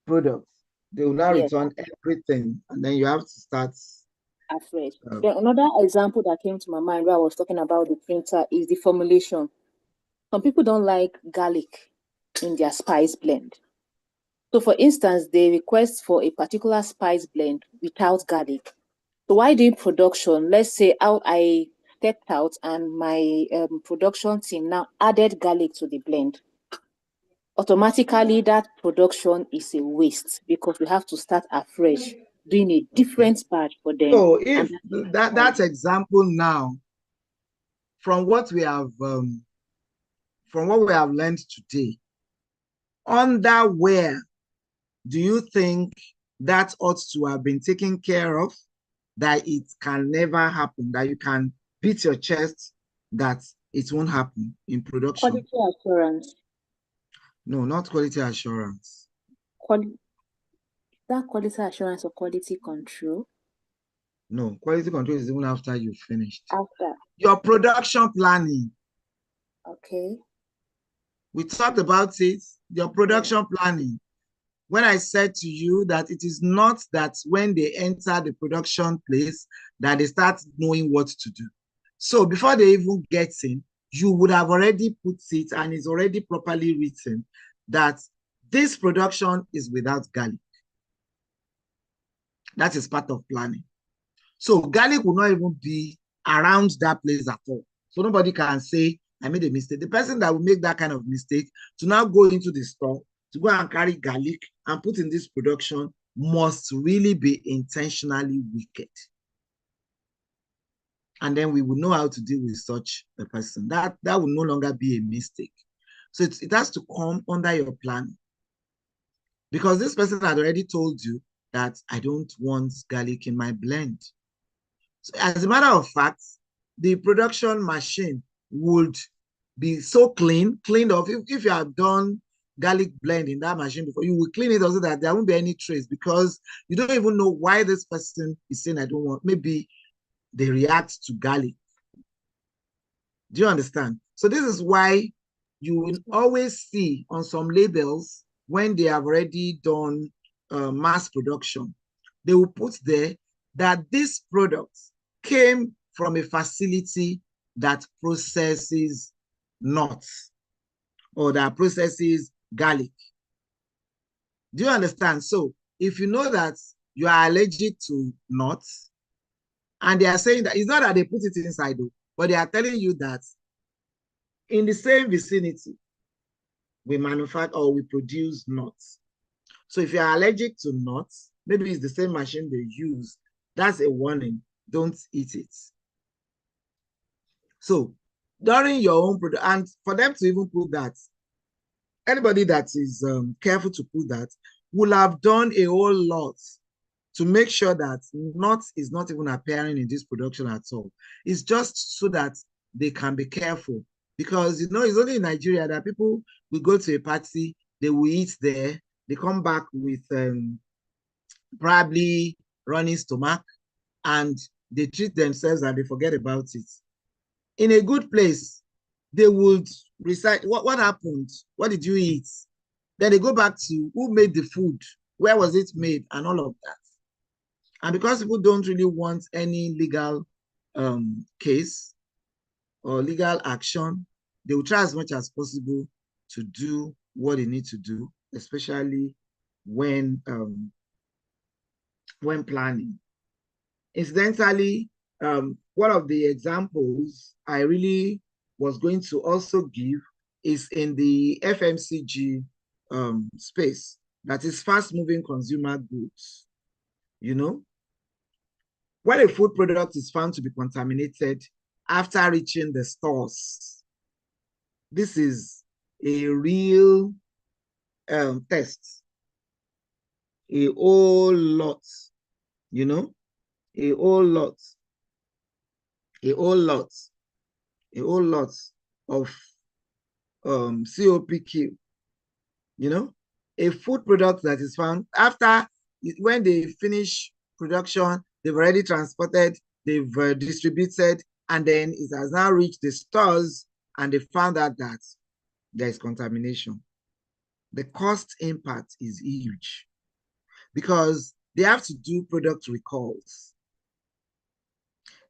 product, they will now yes, return everything, and then you have to start afresh. Then another example that came to my mind while I was talking about the printer is the formulation. Some people don't like garlic in their spice blend. So for instance, they request for a particular spice blend without garlic. So while doing production, let's say how I stepped out and my production team now added garlic to the blend. Automatically, that production is a waste because we have to start afresh, doing a different batch for them. So if that example now, from what we have from what we have learned today, under where do you think that ought to have been taken care of, that it can never happen, that you can beat your chest that it won't happen in production? Quality assurance. No, not quality assurance. Quali that quality assurance or quality control No, quality control is even after you've finished. after. Your production planning. Okay. We talked about it, your Yeah. production planning. When I said to you that it is not that when they enter the production place that they start knowing what to do. So before they even get in, you would have already put it, and it's already properly written, that this production is without garlic. That is part of planning. So garlic will not even be around that place at all. So nobody can say, I made a mistake. The person that will make that kind of mistake to now go into the store, to go and carry garlic and put in this production, must really be intentionally wicked. And then we will know how to deal with such a person. That will no longer be a mistake. So it has to come under your plan. Because this person had already told you that I don't want garlic in my blend. So as a matter of fact, the production machine would be so cleaned off. If you have done garlic blend in that machine before, you will clean it also that there won't be any trace, because you don't even know why this person is saying I don't want. Maybe they react to garlic. Do you understand? So this is why you will always see on some labels, when they have already done mass production, they will put there that this product came from a facility that processes nuts or that processes garlic. Do you understand? So if you know that you are allergic to nuts, and they are saying that it's not that they put it inside, though, but they are telling you that in the same vicinity, we manufacture or we produce nuts. So if you're allergic to nuts, maybe it's the same machine they use. That's a warning. Don't eat it. So during your own product, and for them to even put that, anybody that is careful to put that will have done a whole lot to make sure that nuts is not even appearing in this production at all. It's just so that they can be careful, because you know it's only in Nigeria that people will go to a party, they will eat there, they come back with probably running stomach, and they treat themselves and they forget about it. In a good place, they would recite what happened, what did you eat? Then they go back to who made the food, where was it made, and all of that. And because people don't really want any legal case or legal action, they will try as much as possible to do what they need to do, especially when planning. Incidentally, one of the examples I really was going to also give is in the FMCG space, that is fast-moving consumer goods. You know, when a food product is found to be contaminated after reaching the stores, this is a real test. A whole lot, you know, a whole lot, a whole lot, a whole lot of COPQ, you know, a food product that is found after, when they finish production, they've already transported, they've distributed, and then it has now reached the stores, and they found out that there is contamination. The cost impact is huge, because they have to do product recalls.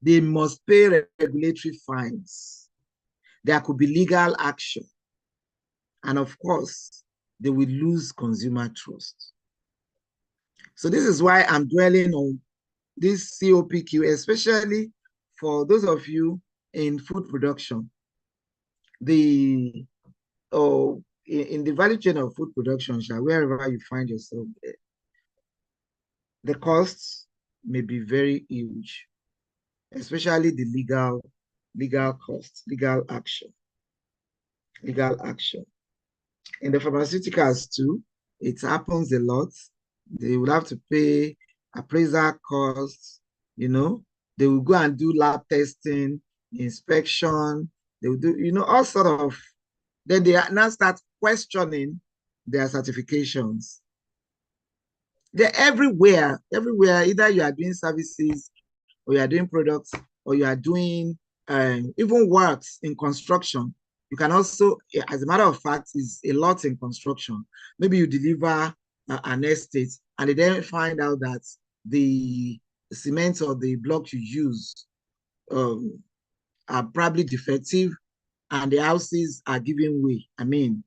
They must pay regulatory fines. There could be legal action. And of course, they will lose consumer trust. So this is why I'm dwelling on this COPQ, especially for those of you in food production. The in the value chain of food production, wherever you find yourself, the costs may be very huge, especially the legal costs, legal action. legal action. In the pharmaceuticals too, it happens a lot. They will have to pay appraisal costs, you know. They will go and do lab testing, inspection. They will do, all sort of. Then they now start questioning their certifications. They're everywhere, everywhere. Either you are doing services or you are doing products or you are doing even works in construction. You can also, as a matter of fact, is a lot in construction. Maybe you deliver an estate and they then find out that the cement or the block you use um, are probably defective and the houses are giving way. I mean,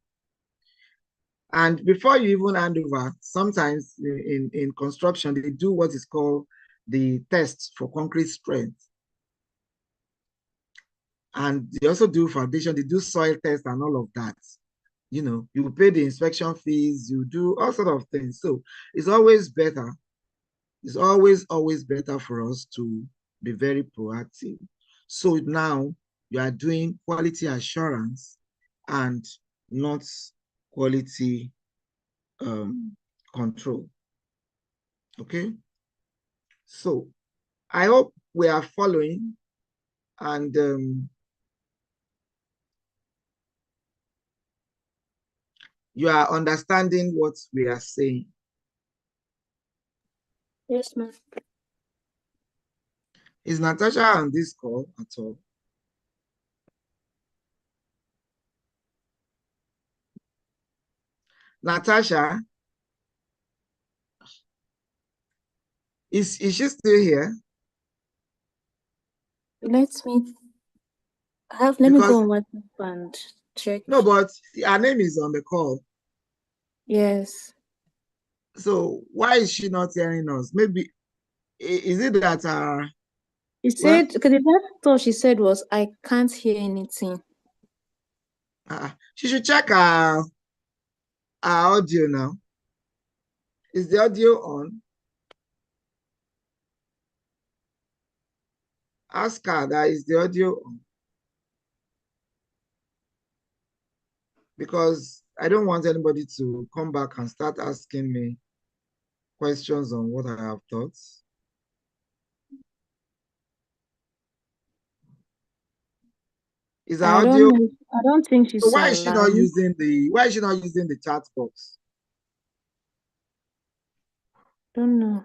and before you even hand over, sometimes in construction, they do what is called the test for concrete strength. And they also do foundation, they do soil test and all of that. You pay the inspection fees, you do all sort of things. So it's always better. It's always better for us to be very proactive. So now you are doing quality assurance and not quality control. Okay. So I hope we are following and you are understanding what we are saying. Yes, ma'am. Is Natasha on this call at all? Natasha, is she still here? Let me go Because on WhatsApp and check. no, but her name is on the call. Yes. So why is she not hearing us? Maybe is it that She well, said, because the last thought she said was, I can't hear anything. she should check her audio now. Is the audio on? Ask her that is the audio on. Because I don't want anybody to come back and start asking me questions on what I have thought. Is our I don't audio? know. I don't think So she's why is she not online. using the chat box? Don't know.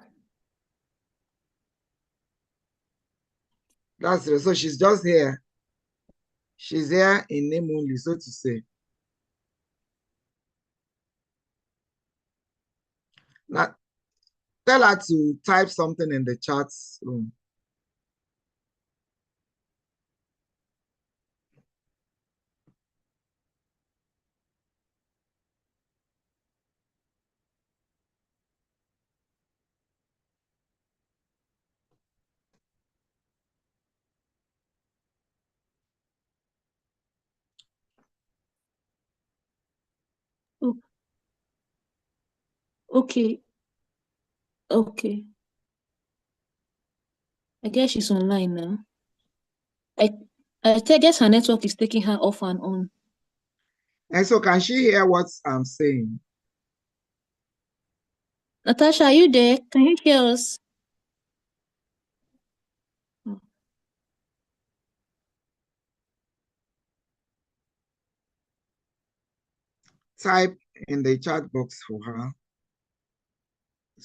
That's it. So she's just here. She's here in name only, so to say. Now tell her to type something in the chat room. Oh, okay. Okay. I guess she's online now. I guess her network is taking her off and on. And so can she hear what I'm saying? Natasha, are you there? Can you hear us? Oh, Type in the chat box for her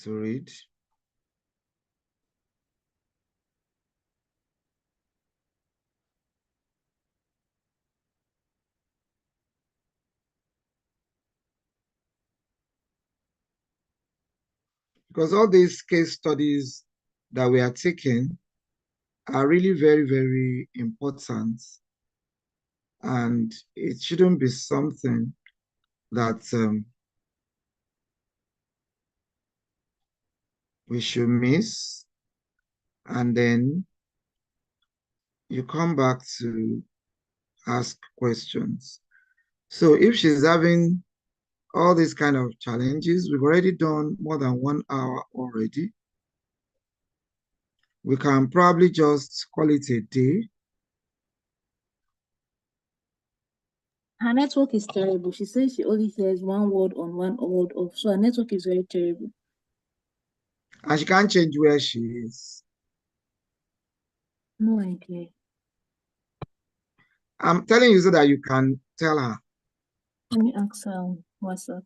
to read. Because all these case studies that we are taking are really very, very important. And it shouldn't be something that we should miss. And then you come back to ask questions. So if she's having all these kind of challenges, we've already done more than 1 hour already. We can probably just call it a day. Her network is terrible. She says she only hears one word on, one word off. So her network is very terrible. And she can't change where she is. No idea. I'm telling you so that you can tell her. Let me ask her on WhatsApp.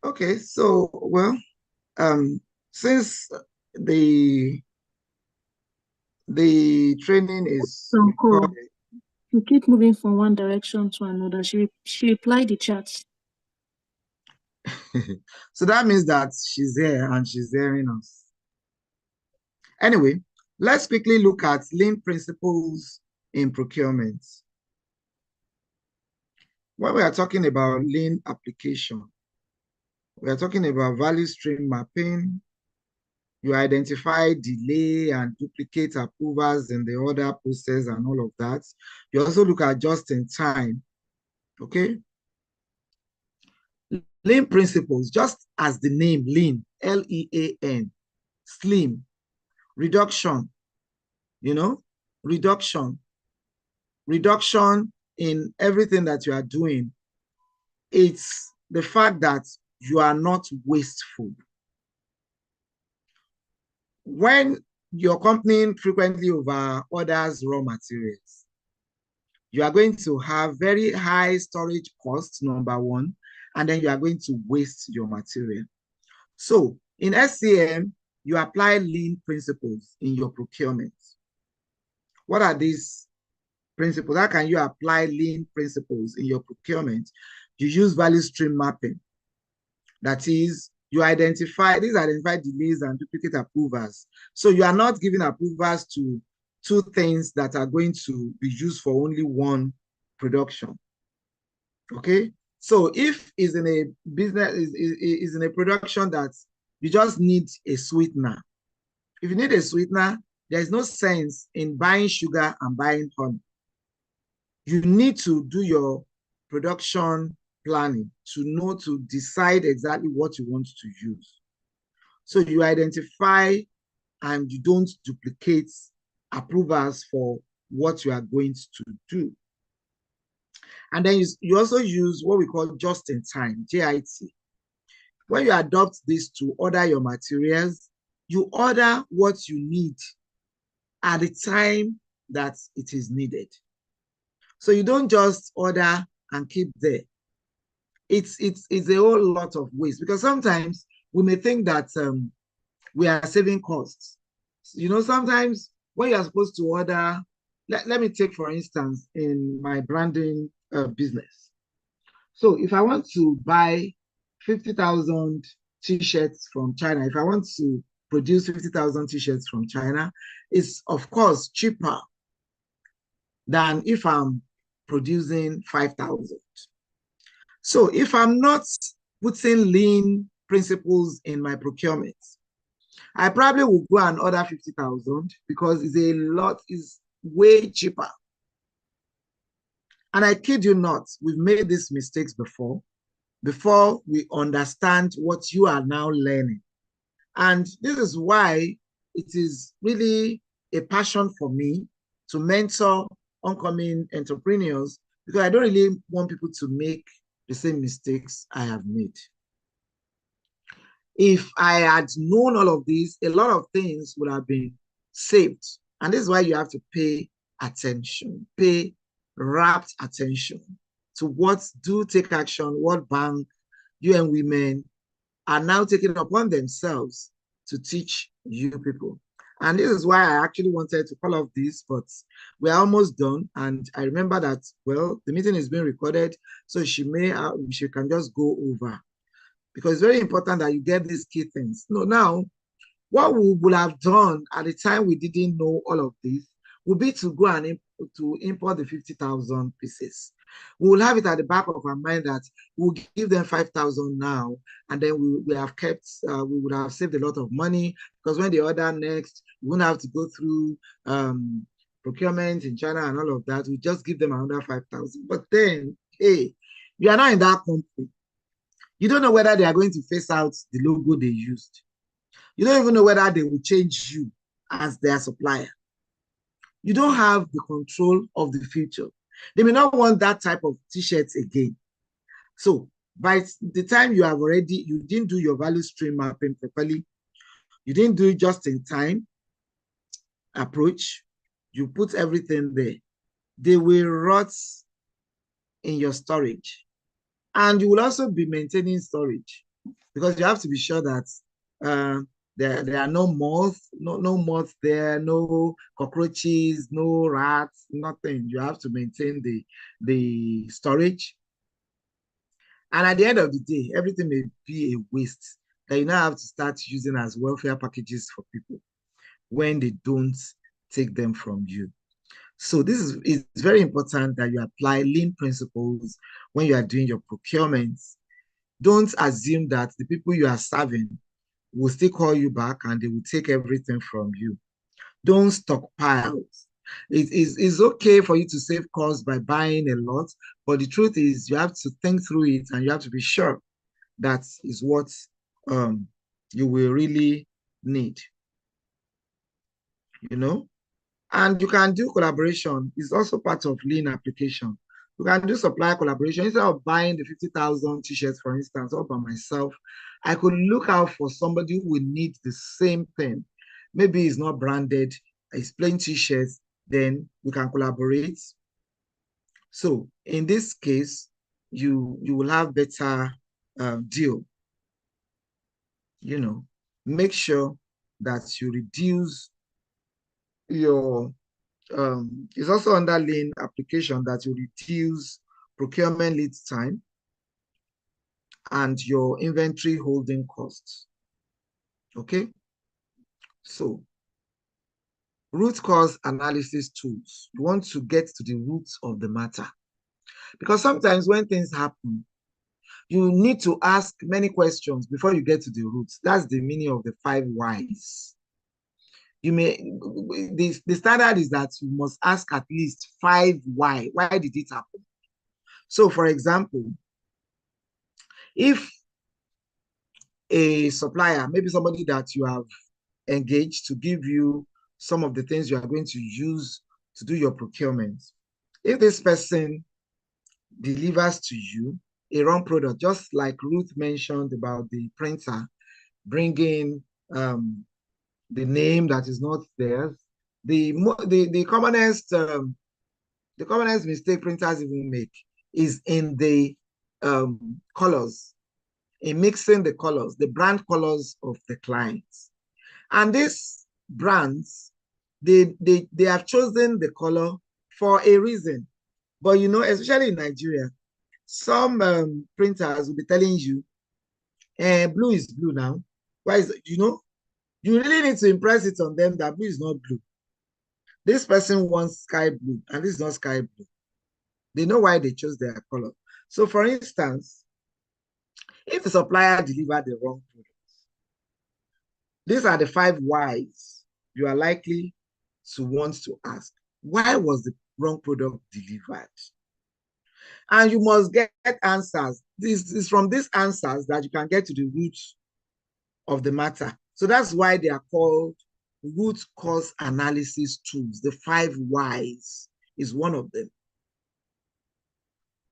Okay, so well, since the training is So cool. recorded, You keep moving from one direction to another. She replied the chat. so that means that she's there and she's hearing us. Anyway, let's quickly look at lean principles in procurement. When we are talking about lean application, we are talking about value stream mapping. You identify delay and duplicate approvals in the order process and all of that. You also look at just in time, okay? Lean principles, just as the name lean, L-E-A-N, slim, reduction, reduction in everything that you are doing. It's the fact that you are not wasteful. When your company frequently over orders raw materials, you are going to have very high storage costs, number one, and then you are going to waste your material. So in SCM, you apply lean principles in your procurement. What are these principles? How can you apply lean principles in your procurement? You use value stream mapping. That is, you identify delays and duplicate approvals. So you are not giving approvals to two things that are going to be used for only one production. Okay, so if is in a business is in a production that you just need a sweetener. If you need a sweetener, there's no sense in buying sugar and buying honey. You need to do your production planning to decide exactly what you want to use. So you identify and you don't duplicate approvals for what you are going to do. And then you also use what we call just in time, JIT. When you adopt this to order your materials, you order what you need at the time that it is needed. So you don't just order and keep there. It's a whole lot of waste, because sometimes we may think that we are saving costs. Sometimes when you are supposed to order, let me take, for instance, in my branding business. So if I want to buy 50,000 t-shirts from China, if I want to produce 50,000 t-shirts from China, it's of course cheaper than if I'm producing 5,000. So if I'm not putting lean principles in my procurement, I probably will go and order 50,000 because it's way cheaper. And I kid you not, we've made these mistakes before we understand what you are now learning. And this is why it is really a passion for me to mentor oncoming entrepreneurs, because I don't really want people to make the same mistakes I have made. If I had known all of these, a lot of things would have been saved. And this is why you have to pay attention, pay rapt attention to what do take action, what bank, UN Women are now taking it upon themselves to teach you people. And this is why I actually wanted to call off this, but we're almost done. And I remember that, well, the meeting is being recorded, so she can just go over, because it's very important that you get these key things. No, now, what we would have done at the time we didn't know all of this, would be to go and to import the 50,000 pieces. We will have it at the back of our mind that we'll give them 5,000 now, and then we have kept, we would have saved a lot of money, because when they order next, we won't have to go through procurement in China and all of that. We just give them another 5,000. But then, hey, you are not in that country. You don't know whether they are going to phase out the logo they used. You don't even know whether they will change you as their supplier. You don't have the control of the future. They may not want that type of t-shirts again. So by the time you didn't do your value stream mapping properly, you didn't do it just in time approach, you put everything there, they will rot in your storage. And you will also be maintaining storage, because you have to be sure that there are no moths, no moths there, no cockroaches, no rats, nothing. You have to maintain the storage. And at the end of the day, everything may be a waste that you now have to start using as welfare packages for people when they don't take them from you. So this is it's very important that you apply lean principles when you are doing your procurement. Don't assume that the people you are serving will still call you back and they will take everything from you. Don't stockpile. It's okay for you to save costs by buying a lot, but the truth is you have to think through it and you have to be sure that is what you will really need, you know? And you can do collaboration. It's also part of lean application. You can do supplier collaboration. Instead of buying the 50,000 t-shirts, for instance, all by myself, I could look out for somebody who would need the same thing. Maybe it's not branded, it's plain t-shirts, then we can collaborate. So in this case, you will have better deal. You know, make sure that you reduce your it's also under lean application that you reduce procurement lead time and your inventory holding costs. Okay, so root cause analysis tools. You want to get to the roots of the matter, because sometimes when things happen, you need to ask many questions before you get to the roots. That's the meaning of the 5 whys. You may, the standard is that you must ask at least 5 why. Why did it happen? So for example, if a supplier, maybe somebody that you have engaged to give you some of the things you are going to use to do your procurement, if this person delivers to you a wrong product, just like Ruth mentioned about the printer bringing the name that is not theirs, the commonest mistake printers even make is in the colors, in mixing the colors, the brand colors of the clients. And these brands, they have chosen the color for a reason. But you know, especially in Nigeria, some printers will be telling you, blue is blue now. Why is it, you know, you really need to impress it on them that blue is not blue. This person wants sky blue, and this is not sky blue. They know why they chose their color. So for instance, if the supplier delivered the wrong product, these are the 5 whys you are likely to want to ask. Why was the wrong product delivered? And you must get answers. This is from these answers that you can get to the root of the matter. So that's why they are called root cause analysis tools. The 5 whys is one of them.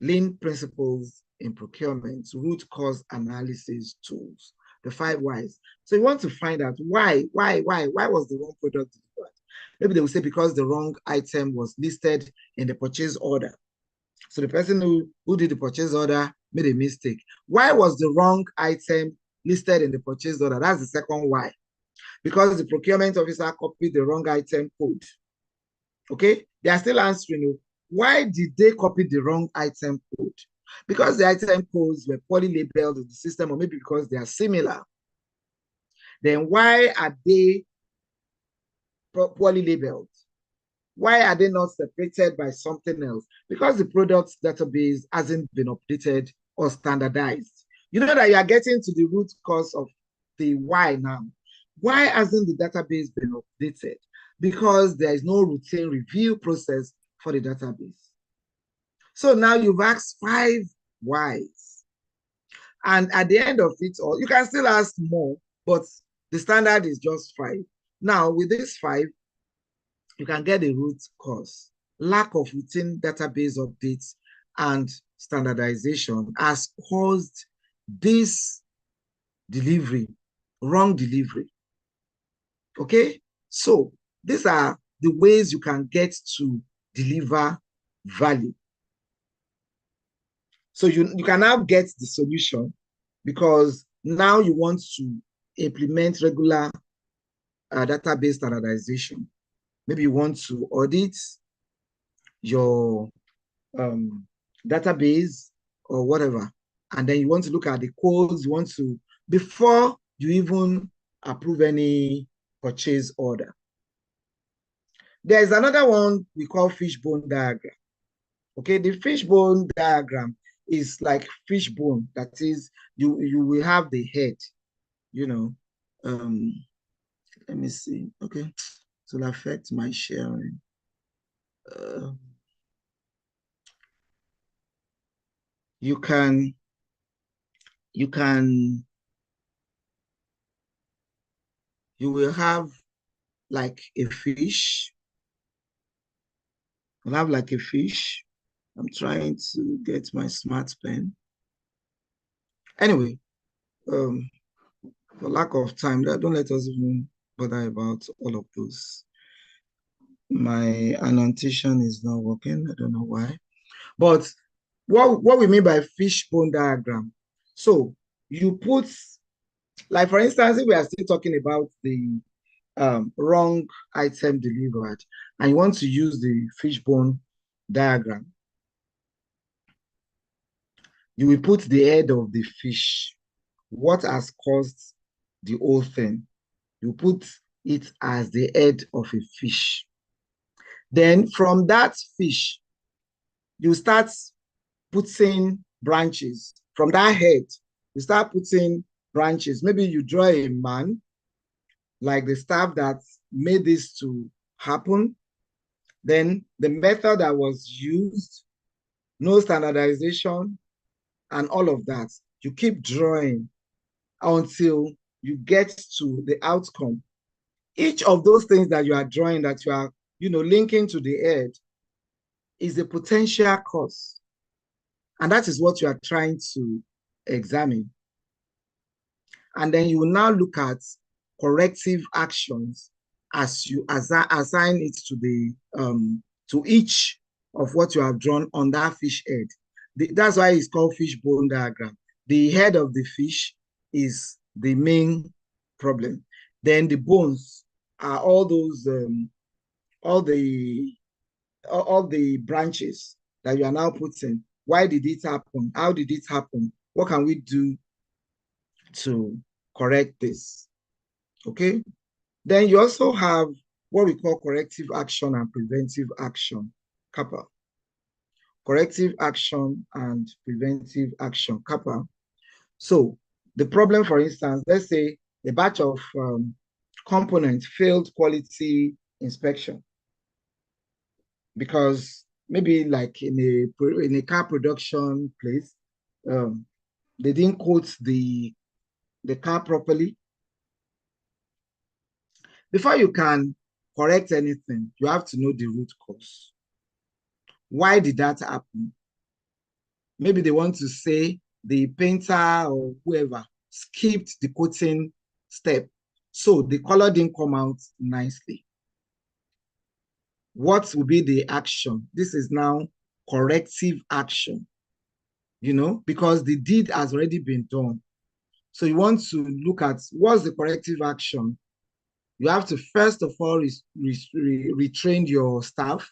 Lean principles in procurement, root cause analysis tools, the 5 whys. So you want to find out why was the wrong product delivered? Maybe they will say because the wrong item was listed in the purchase order. So the person who did the purchase order made a mistake. Why was the wrong item listed in the purchase order? That's the second why. Because the procurement officer copied the wrong item code. Okay, they are still answering you. Why did they copy the wrong item code? Because the item codes were poorly labeled in the system, or maybe because they are similar. Then why are they poorly labeled? Why are they not separated by something else? Because the product database hasn't been updated or standardized. You know that you are getting to the root cause of the why now. Why hasn't the database been updated? Because there is no routine review process for the database. So now you've asked 5 whys. And at the end of it all, you can still ask more, but the standard is just 5. Now, with this 5, you can get the root cause. Lack of routine database updates and standardization has caused this delivery, wrong delivery. Okay? So these are the ways you can get to deliver value. So you can now get the solution because now you want to implement regular database standardization. Maybe you want to audit your database or whatever, and then you want to look at the codes, you want to, before you even approve any purchase order. There is another one we call fishbone diagram. Okay, the fishbone diagram is like fishbone. That is, you will have the head, you know. Let me see. Okay, it will affect my sharing. You can you will have like a fish. You'll have like a fish. I'm trying to get my smart pen. Anyway, for lack of time, don't let us even bother about all of those. My annotation is not working. I don't know why. But what we mean by fishbone diagram. So you put, like for instance, if we are still talking about the wrong item delivered, and you want to use the fishbone diagram, you will put the head of the fish. What has caused the whole thing? You put it as the head of a fish. Then from that fish, you start putting branches. From that head, you start putting branches. Maybe you draw a man, like the staff that made this to happen. Then the method that was used, no standardization, and all of that. You keep drawing until you get to the outcome. Each of those things that you are drawing, that you are, linking to the head, is a potential cause. And that is what you are trying to examine. And then you will now look at corrective actions as you assign it to the to each of what you have drawn on that fish head. That's why it's called fishbone diagram. The head of the fish is the main problem. Then the bones are all those all the branches that you are now putting. Why did it happen? How did it happen? What can we do to correct this? Okay. Then you also have what we call corrective action and preventive action, CAPA. Corrective action and preventive action, CAPA. So the problem, for instance, let's say a batch of components failed quality inspection because maybe like in a car production place, they didn't coat the car properly. Before you can correct anything, you have to know the root cause. Why did that happen? Maybe they want to say the painter or whoever skipped the coating step, so the color didn't come out nicely. What will be the action? This is now corrective action, because the deed has already been done. So you want to look at what's the corrective action. You have to first of all retrain your staff.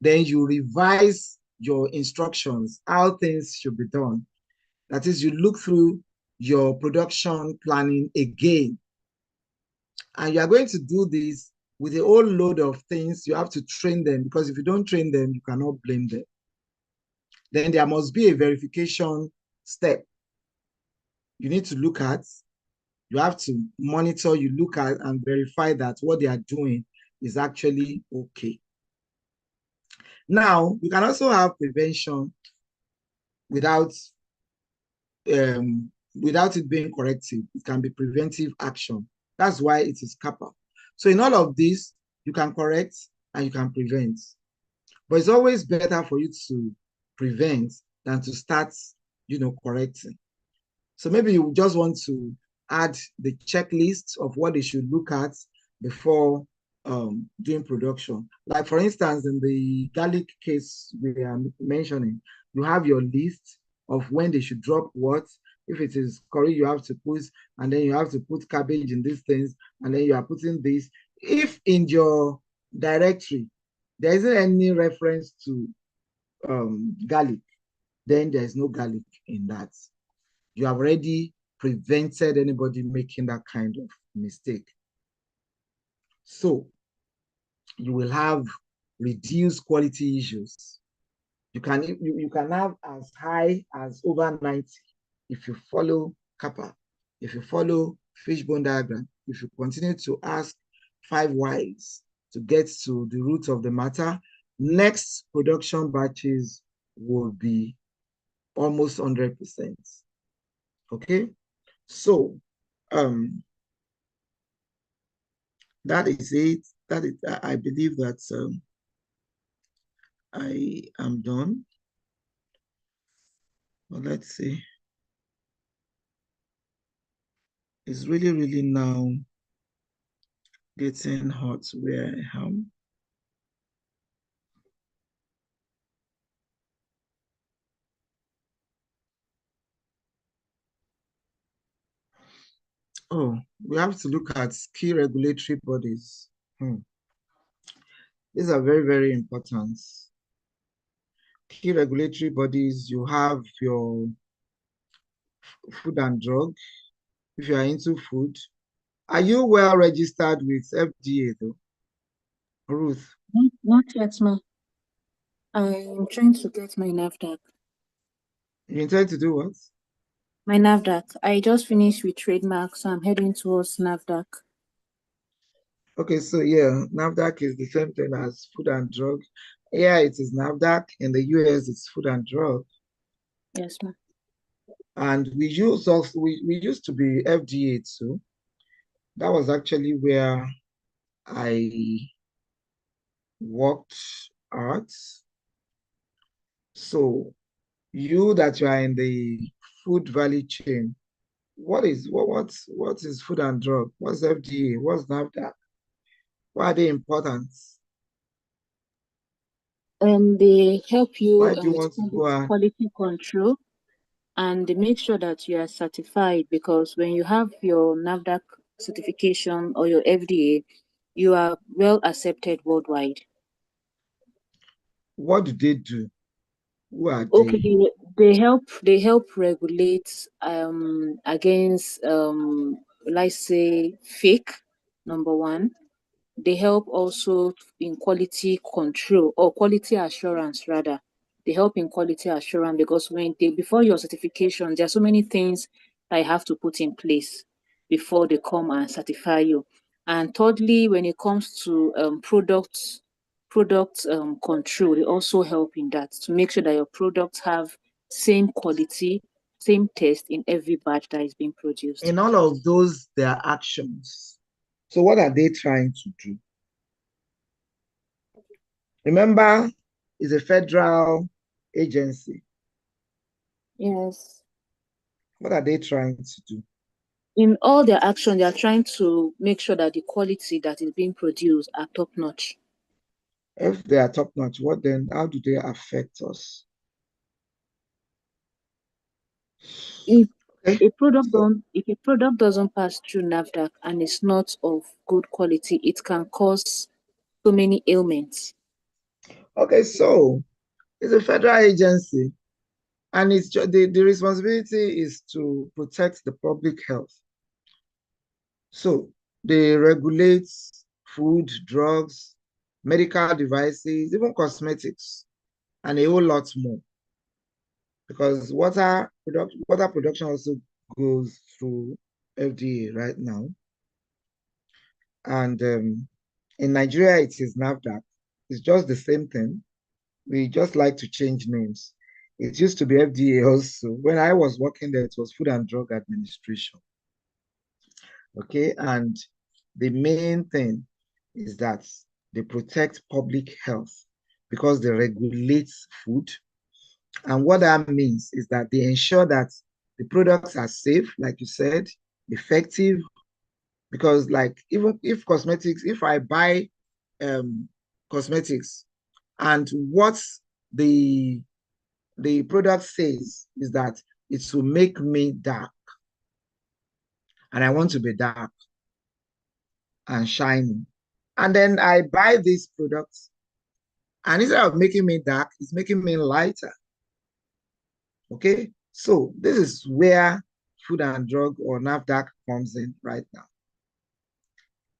Then you revise your instructions, how things should be done. That is, you look through your production planning again. And you are going to do this with a whole load of things. You have to train them, because if you don't train them, you cannot blame them. Then there must be a verification step. You need to look at, you have to monitor, you look at and verify that what they are doing is actually okay. Now, you can also have prevention without without it being corrective. It can be preventive action. That's why it is CAPA. So in all of this, you can correct and you can prevent. But it's always better for you to prevent than to start, correcting. So maybe you just want to add the checklist of what they should look at before doing production. Like for instance, in the garlic case we are mentioning, you have your list of when they should drop what. If it is curry, you have to put, and then you have to put cabbage in these things, and then you are putting this. If in your directory there isn't any reference to garlic, then there's no garlic in that. You have already prevented anybody making that kind of mistake. So you will have reduced quality issues. You can have as high as over 90 if you follow CAPA, if you follow fishbone diagram, if you continue to ask 5 whys to get to the root of the matter. Next production batches will be almost 100%. Okay, so that is it. That is, I believe that I am done. But let's see. It's really, really now getting hot where I am. Oh, we have to look at key regulatory bodies. These are very, very important. Key regulatory bodies, you have your food and drug. If you are into food, are you well registered with FDA though, Ruth? Not yet, ma. I'm trying to get my NAFDAC. You intend to do what? My NAFDAC. I just finished with trademark, so I'm heading towards NAFDAC. Okay, so yeah, NAFDAC is the same thing as food and drug. Yeah, it is NAFDAC. In the US, it's food and drug. Yes, ma'am. And we used to be FDA too. That was actually where I worked at. So you that you are in the food value chain, what is food and drug? What's FDA? What's NAFDAC? Why are they important? They help you Why do you with want to go and quality control, and they make sure that you are certified, because when you have your NAFDAC certification or your FDA, you are well accepted worldwide. what do they do? Who are Okay, they? they help regulate against let's say fake, number one. They help also in quality control or quality assurance rather. They help in quality assurance because when they before your certification, there are so many things that you have to put in place before they come and certify you. And thirdly, when it comes to product control, they also help in that to make sure that your products have same quality, same taste in every batch that is being produced. In all of those, there are actions. So what are they trying to do? Remember, it's a federal agency. Yes. What are they trying to do? In all their action, they are trying to make sure that the quality that is being produced are top notch. If they are top notch, what then? How do they affect us? If Okay, so if a product doesn't pass through NAFDAC and is not of good quality, it can cause so many ailments. okay, so it's a federal agency, and it's the responsibility is to protect the public health. So they regulate food, drugs, medical devices, even cosmetics, and a whole lot more. Because water production also goes through FDA right now. And in Nigeria, it is NAFDAC. It's just the same thing. We just like to change names. It used to be FDA also. When I was working there, it was Food and Drug Administration. Okay, and the main thing is that they protect public health because they regulate food. And what that means is that they ensure that the products are safe, like you said, effective, because like even if cosmetics, if I buy cosmetics and what the the product says is that it will make me dark and I want to be dark and shiny. And then I buy these products and instead of making me dark, it's making me lighter. Okay. So this is where Food and Drug or NAFDAC comes in right now.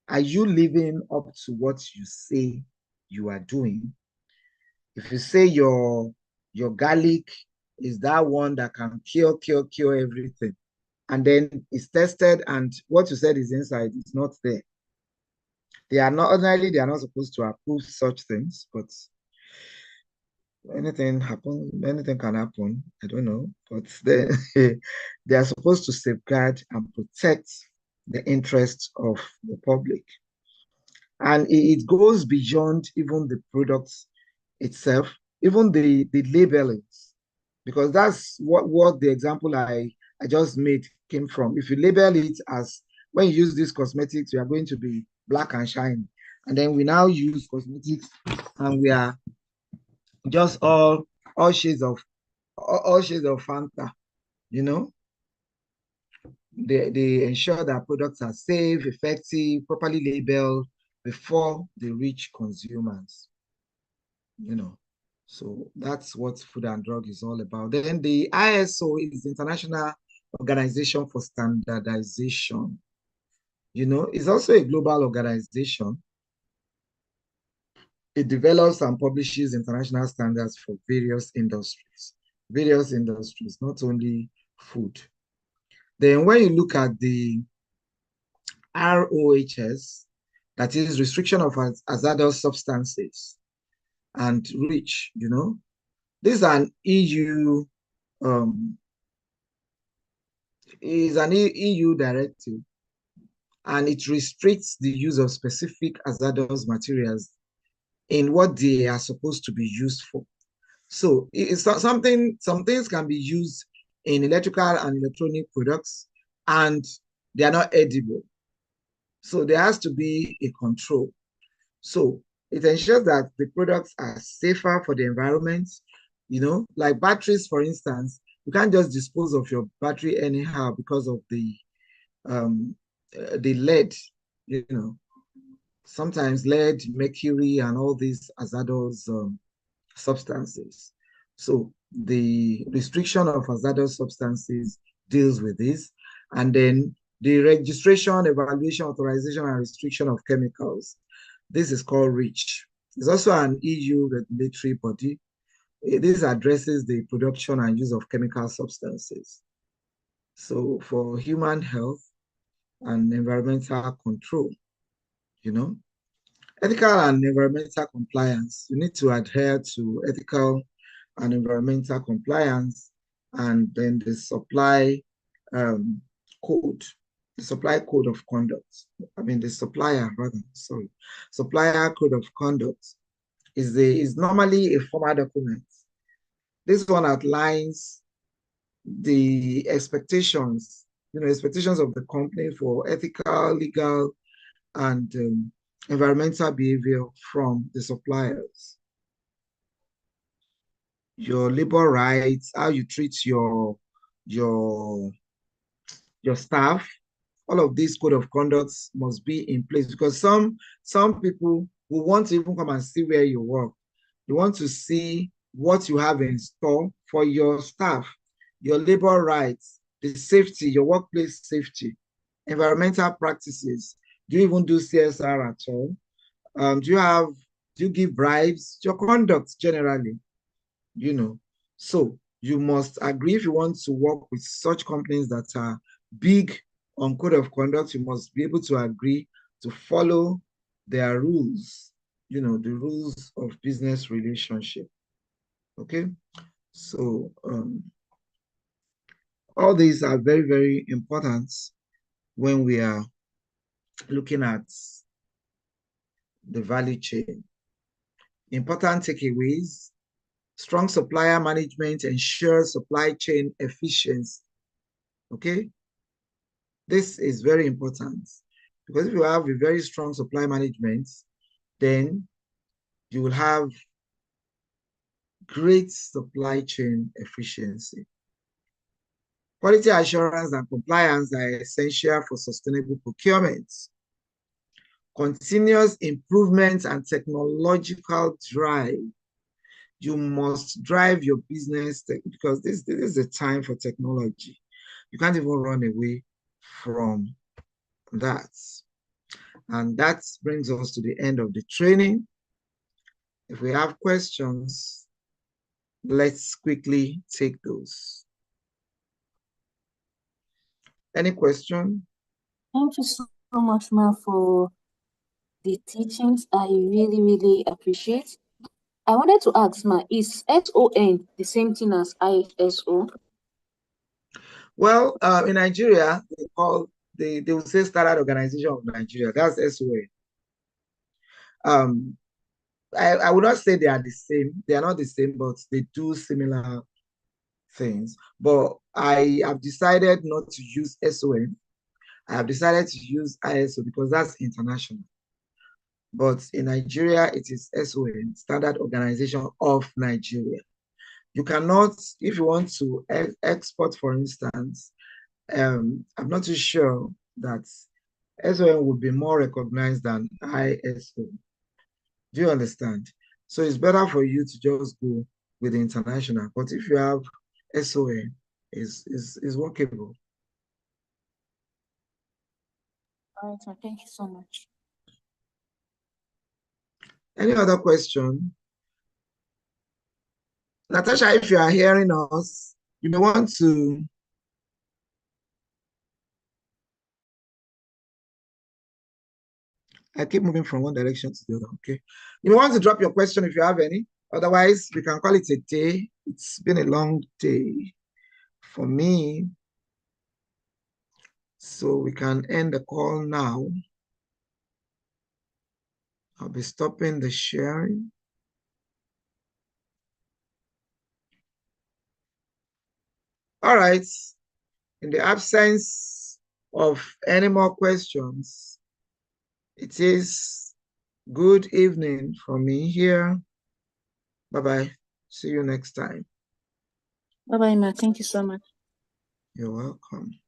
Are you living up to what you say you are doing? If you say your garlic is that one that can cure everything, and then it's tested and what you said is inside, it's not there. They are not ordinarily, they are not supposed to approve such things, but anything can happen. I don't know. But they are supposed to safeguard and protect the interests of the public. And it goes beyond even the products itself, even the labelings, because that's what the example I just made came from. If you label it as when you use these cosmetics, you are going to be black and shiny. And then we now use cosmetics and we are just all shades of all shades of Fanta, you know. They ensure that products are safe, effective, properly labeled before they reach consumers, you know. So that's what Food and Drug is all about. Then the ISO is International Organization for Standardization. You know, it's also a global organization. It develops and publishes international standards for various industries, not only food. Then when you look at the ROHS, that is restriction of hazardous substances and REACH, you know, this um, is an EU directive, and it restricts the use of specific hazardous materials in what they are supposed to be used for. So it's something, some things can be used in electrical and electronic products and they are not edible. So there has to be a control. So it ensures that the products are safer for the environment, you know, like batteries, for instance. You can't just dispose of your battery anyhow because of the lead, you know. Sometimes lead, mercury, and all these hazardous substances. So the restriction of hazardous substances deals with this. And then the registration, evaluation, authorization, and restriction of chemicals. This is called REACH. It's also an EU regulatory body. This addresses the production and use of chemical substances. So for human health and environmental control, you know, ethical and environmental compliance. You need to adhere to ethical and environmental compliance, and then the um, code, the supply code of conduct. I mean, the supplier, rather, sorry. Supplier code of conduct is normally a formal document. This one outlines the expectations, you know, expectations of the company for ethical, legal, and environmental behavior from the suppliers. Your labor rights, how you treat your your staff, all of these code of conducts must be in place because some people will want to even come and see where you work. You want to see what you have in store for your staff, your labor rights, the safety, your workplace safety, environmental practices, Do you even do CSR at all? Do you give bribes? Your conduct generally, you know. So you must agree if you want to work with such companies that are big on code of conduct, you must be able to agree to follow their rules, the rules of business relationship. Okay. So all these are very, very important when we are looking at the value chain. Important takeaways: strong supplier management ensures supply chain efficiency. Okay, this is very important because if you have a very strong supply management, then you will have great supply chain efficiency. Quality assurance and compliance are essential for sustainable procurement. Continuous improvement and technological drive. You must drive your business because this is a time for technology. You can't even run away from that. And that brings us to the end of the training. If we have questions, let's quickly take those. Any question? Thank you so much, Ma, for the teachings. I really, really appreciate. I wanted to ask, Ma, is SON the same thing as ISO? Well, in Nigeria, they will say Standard Organization of Nigeria. That's SON. I would not say they are the same. They are not the same, but they do similar things. But I have decided not to use SON. I have decided to use ISO because that's international. But in Nigeria, it is SON, Standard Organization of Nigeria. You cannot, if you want to export, for instance, I'm not too sure that SON would be more recognized than ISO. Do you understand? So it's better for you to just go with the international. But if you have SON, is workable. All right, Ma, thank you so much. Any other question? Natasha, if you are hearing us, you may want to I keep moving from one direction to the other. Okay. You may want to drop your question if you have any. Otherwise, we can call it a day. It's been a long day for me. So we can end the call now. I'll be stopping the sharing. All right. In the absence of any more questions, it is good evening from me here. Bye-bye. See you next time. Bye-bye, Ma. Thank you so much. You're welcome.